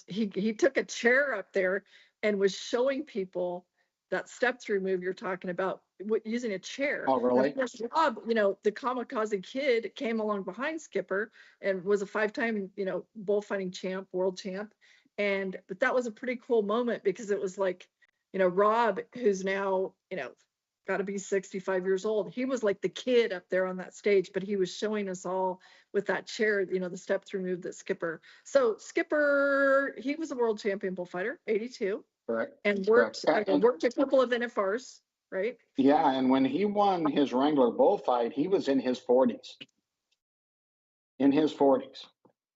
he took a chair up there and was showing people that step through move you're talking about, using a chair. Oh, really? And of course, Rob, the kamikaze kid, came along behind Skipper and was a 5-time, bullfighting champ, world champ. But that was a pretty cool moment, because it was like, Rob, who's now, got to be 65 years old. He was like the kid up there on that stage, but he was showing us all with that chair, the step through move that Skipper. So Skipper, he was a world champion bullfighter, 82. Correct. And worked a couple of NFRs, right? Yeah, and when he won his Wrangler bullfight, he was in his 40s. In his 40s.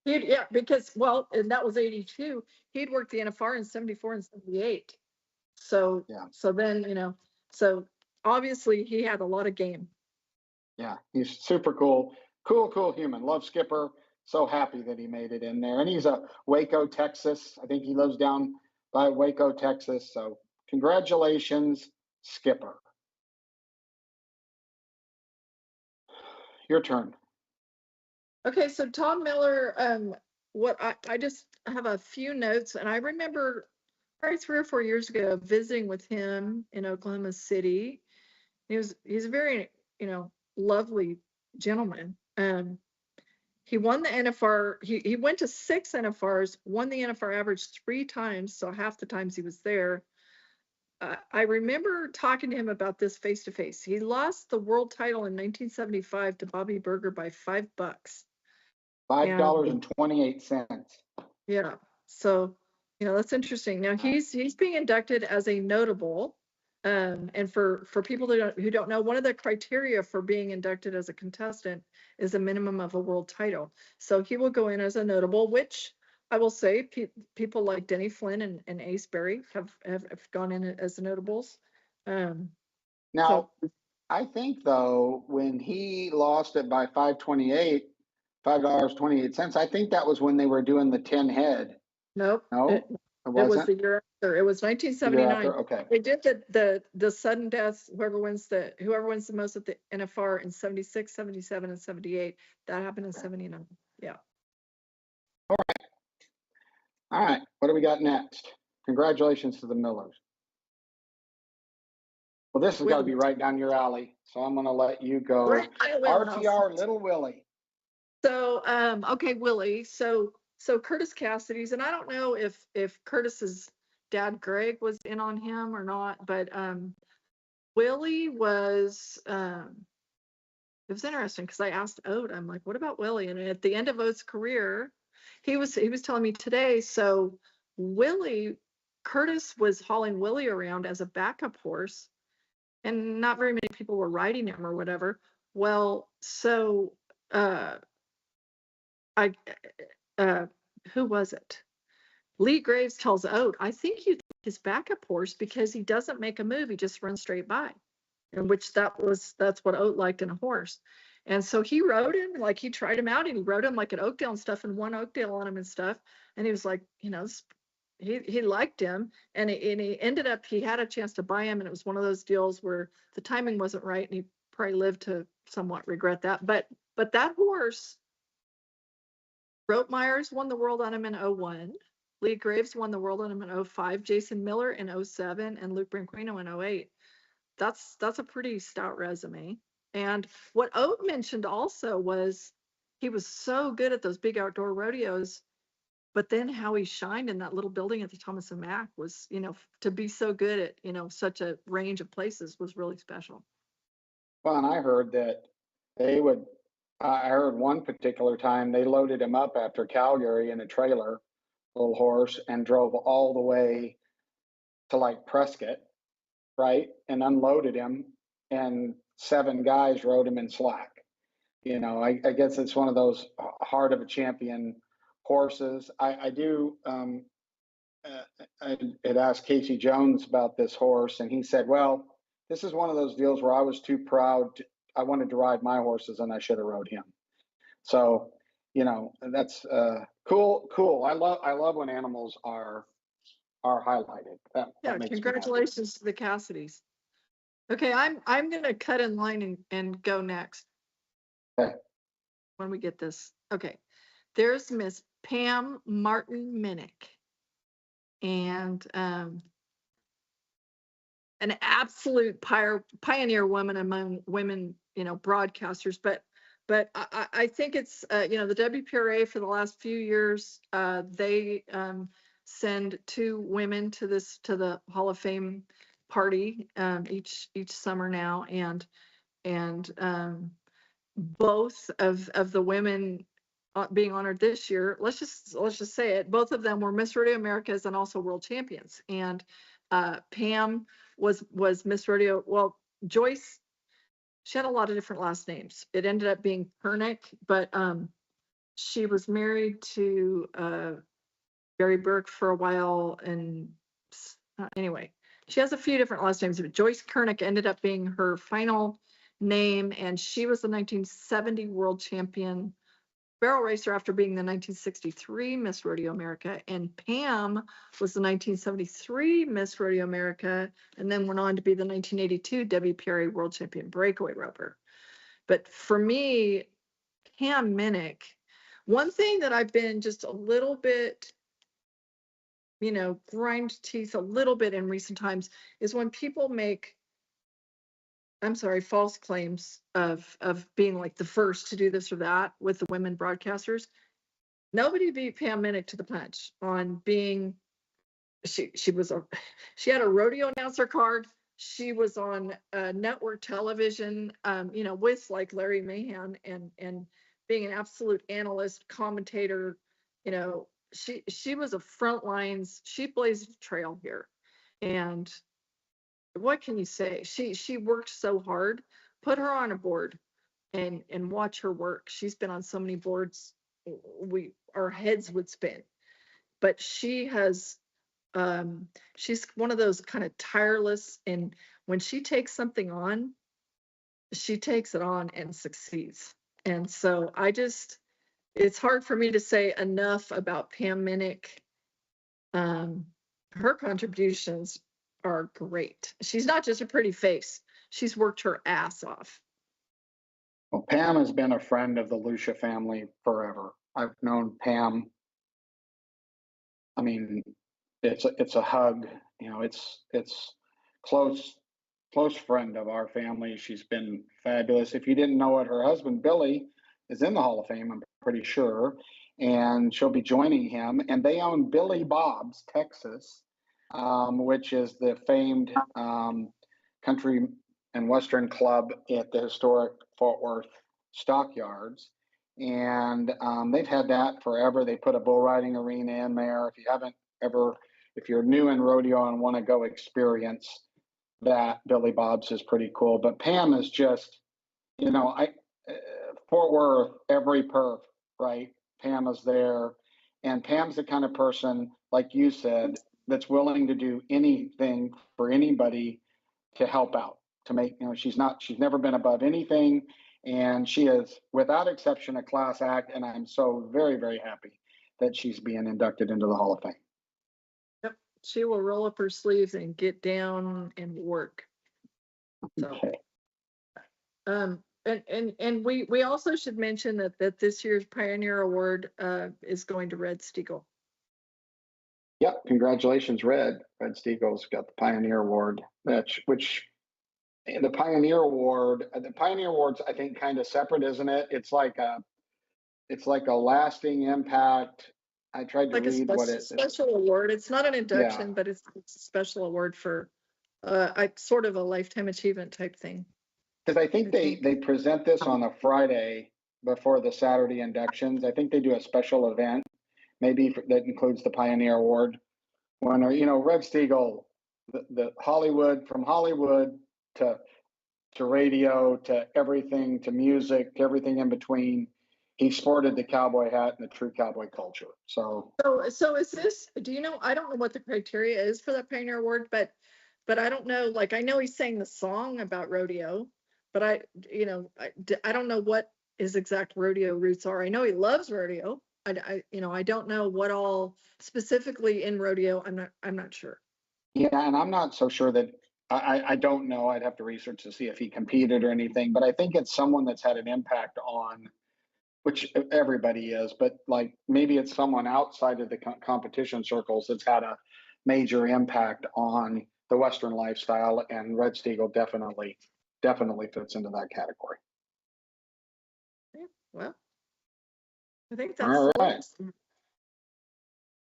Yeah, because, and that was 82. He'd worked the NFR in 74 and 78. So, yeah. So then, so obviously he had a lot of game. Yeah, he's super cool. Cool human. Love Skipper. So happy that he made it in there. And he's a Waco, Texas. I think he lives down by Waco, Texas. So congratulations, Skipper. Your turn. Okay, so Tom Miller, what I just have a few notes, and I remember probably 3 or 4 years ago visiting with him in Oklahoma City. He's a very, lovely gentleman. He won the NFR. He went to 6 NFRs, won the NFR average 3 times, so half the times he was there. I remember talking to him about this face to face. He lost the world title in 1975 to Bobby Berger by $5. $5.28. Yeah. So, that's interesting. Now he's being inducted as a notable. And for people who don't know, one of the criteria for being inducted as a contestant is a minimum of a world title. So he will go in as a notable, which I will say people like Denny Flynn and Ace Berry have gone in as the notables. Now, I think though, when he lost it by $5.28, I think that was when they were doing the 10 head. Nope. No, it was the year after. It was 1979. Okay. They did the sudden deaths. Whoever wins the most at the NFR in 76, 77, and 78. That happened in 79. Yeah. All right. What do we got next? Congratulations to the Millers. Well, this has got to be right down your alley, so I'm going to let you go. RTR Little Willie. So, okay, Willie. So Curtis Cassidy's, and I don't know if Curtis's dad Greg was in on him or not, but Willie was. It was interesting because I asked Oat, I'm like, what about Willie? And at the end of Oat's career, he was telling me today. So Curtis was hauling Willie around as a backup horse, and not very many people were riding him or whatever. Well, so who was it? Lee Graves tells Oat, I think you think his backup horse because he doesn't make a move, he just runs straight by. And that's what Oat liked in a horse. And so he rode him, like he tried him out, and he rode him like at Oakdale and stuff, and won Oakdale on him and stuff. And he was like, he liked him, and he ended up, he had a chance to buy him, and it was one of those deals where the timing wasn't right, and he probably lived to somewhat regret that. But that horse, Rotemeyers won the world on him in 01. Lee Graves won the world on him in 05. Jason Miller in 07, and Luke Branquino in 08. That's a pretty stout resume. And what Oat mentioned also was he was so good at those big outdoor rodeos, but then how he shined in that little building at the Thomas and Mack was, to be so good at, such a range of places was really special. Well, and I heard that I heard one particular time they loaded him up after Calgary in a trailer, little horse, and drove all the way to like Prescott, right, and unloaded him, and 7 guys rode him in slack. I guess it's one of those heart of a champion horses. I had asked Casey Jones about this horse, and he said, well, this is one of those deals where I was too proud. I wanted to ride my horses, and I should have rode him. So, that's cool. I love when animals are highlighted. That makes congratulations to the Cassidys. Okay, I'm gonna cut in line and go next. Okay. When we get this. Okay. There's Miss Pam Martin Minnick. And an absolute pioneer woman among women, broadcasters. But I think it's the WPRA for the last few years, they send 2 women to the Hall of Fame party each summer now, and both of the women being honored this year, let's just say it, both of them were Miss Rodeo Americas and also world champions. And Pam was Miss Rodeo. Well, Joyce, she had a lot of different last names. It ended up being Pernick, but she was married to Barry Burke for a while, and anyway, she has a few different last names, but Joyce Kernick ended up being her final name, and she was the 1970 world champion barrel racer after being the 1963 Miss Rodeo America, and Pam was the 1973 Miss Rodeo America, and then went on to be the 1982 Debbie Perry world champion breakaway roper. But for me, Pam Minnick, one thing that I've been just a little bit, grind teeth a little bit in recent times is when people make, I'm sorry, false claims of being like the first to do this or that with the women broadcasters. Nobody beat Pam Minnick to the punch on being, she had a rodeo announcer card. She was on network television, with like Larry Mahan and being an absolute analyst, commentator. She was a front lines. She blazed a trail here, and what can you say? She worked so hard. Put her on a board and watch her work. She's been on so many boards, our heads would spin. But she's one of those kind of tireless, and when she takes something on, she takes it on and succeeds. And so it's hard for me to say enough about Pam Minnick. Her contributions are great. She's not just a pretty face. She's worked her ass off. Well, Pam has been a friend of the Lucia family forever. I've known Pam. I mean, it's a hug. It's close friend of our family. She's been fabulous. If you didn't know it, her husband Billy is in the Hall of Fame, I'm pretty sure, and she'll be joining him. And they own Billy Bob's Texas, which is the famed country and western club at the historic Fort Worth Stockyards. And they've had that forever. They put a bull riding arena in there. If you're new in rodeo and want to go experience that, Billy Bob's is pretty cool. But Pam is just, Fort Worth, every perf, right? Pam is there. And Pam's the kind of person, like you said, that's willing to do anything for anybody to help out, to make, she's never been above anything. And she is, without exception, a class act. And I'm so very, very happy that she's being inducted into the Hall of Fame. Yep. She will roll up her sleeves and get down and work. So, okay. And we also should mention that this year's Pioneer Award is going to Red Steagle. Yep, congratulations, Red. Red Steagle's got the Pioneer Award, which the Pioneer Award's, I think, kind of separate, isn't it? It's like a lasting impact. I tried to read what it is. Special award. It's not an induction, Yeah. but it's a special award for sort of a lifetime achievement type thing. Because I think they present this on a Friday before the Saturday inductions. I think they do a special event, maybe that includes the Pioneer Award. When Red Steagle, the Hollywood, from Hollywood to radio to everything, to music, to everything in between, he sported the cowboy hat and the true cowboy culture. So is this? Do you know? I don't know what the criteria is for the Pioneer Award, but I don't know. Like, I know he sang the song about rodeo, but I don't know what his exact rodeo roots are. I know he loves rodeo. I don't know what all specifically in rodeo. I'm not sure. Yeah, and I'm not so sure that I don't know. I'd have to research to see if he competed or anything, but I think it's someone that's had an impact on, which everybody is, but like maybe it's someone outside of the competition circles that's had a major impact on the Western lifestyle, and Red Steagle definitely fits into that category. Yeah, well, I think that's all right.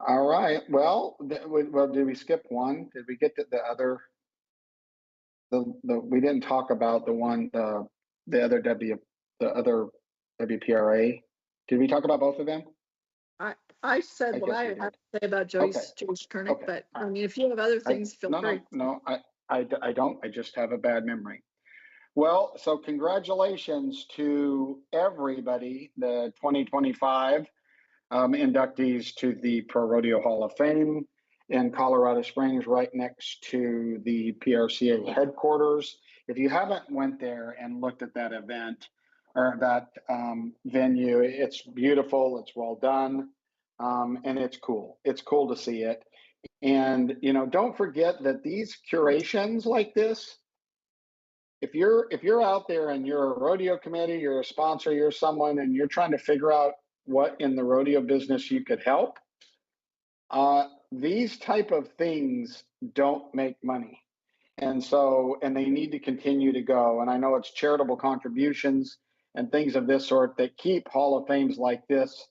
All right. Well, did we skip one? Did we get to the other we didn't talk about the other WPRA. Did we talk about both of them? I said I what guess I we had did. to say about Joyce Kernick, Okay. but I mean, if you have other things, feel free. No, I don't. I just have a bad memory. Well, so congratulations to everybody, the 2025 inductees to the Pro Rodeo Hall of Fame in Colorado Springs, right next to the PRCA headquarters. If you haven't went there and looked at that event or that venue, it's beautiful, it's well done, and it's cool. It's cool to see it. And don't forget that these curations like this, if you're out there and you're a rodeo committee, you're a sponsor, you're someone, and you're trying to figure out what in the rodeo business you could help, these type of things don't make money. And they need to continue to go. And I know it's charitable contributions and things of this sort that keep Hall of Fames like this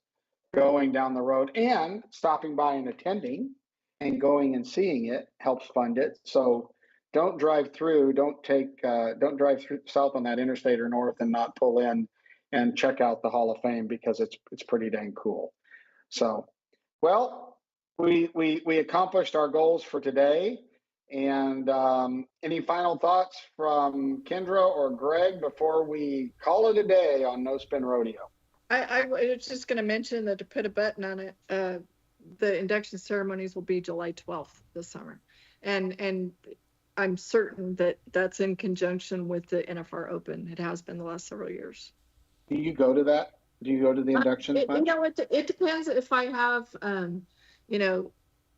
going down the road, and stopping by and attending and going and seeing it helps fund it. So don't drive through, don't drive through south on that interstate or north and not pull in and check out the Hall of Fame, because it's pretty dang cool. So, well, we accomplished our goals for today. And any final thoughts from Kendra or Greg before we call it a day on No Spin Rodeo? I was just going to mention that, to put a button on it, the induction ceremonies will be July 12th this summer. And I'm certain that that's in conjunction with the NFR Open. It has been the last several years. Do you go to that? Do you go to the inductions much? It depends if I have,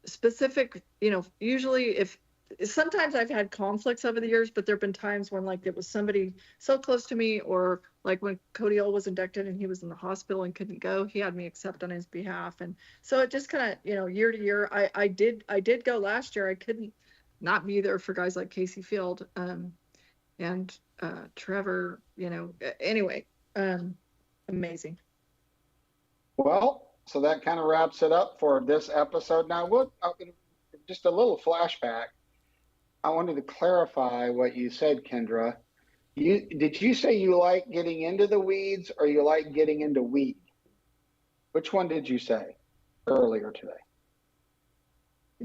specific, usually sometimes I've had conflicts over the years, but there've been times when like it was somebody so close to me, or like when Cody O was inducted and he was in the hospital and couldn't go, he had me accept on his behalf. And so it just kind of, year to year, I did go last year. I couldn't not be there for guys like Casey Field, and Trevor, anyway, amazing. Well, so that kind of wraps it up for this episode. Now, just a little flashback. I wanted to clarify what you said, Kendra. Did you say you like getting into the weeds, or you like getting into weed? Which one did you say earlier today?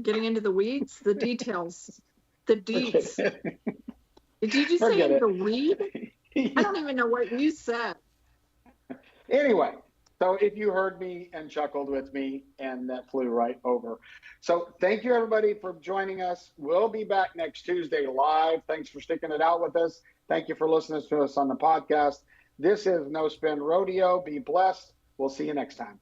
Getting into the weeds, the details, the deeds. Did you just Forget say it. the weed? I don't even know what you said. Anyway, so if you heard me and chuckled with me, and that flew right over. So thank you, everybody, for joining us. We'll be back next Tuesday live. Thanks for sticking it out with us. Thank you for listening to us on the podcast. This is No Spin Rodeo. Be blessed. We'll see you next time.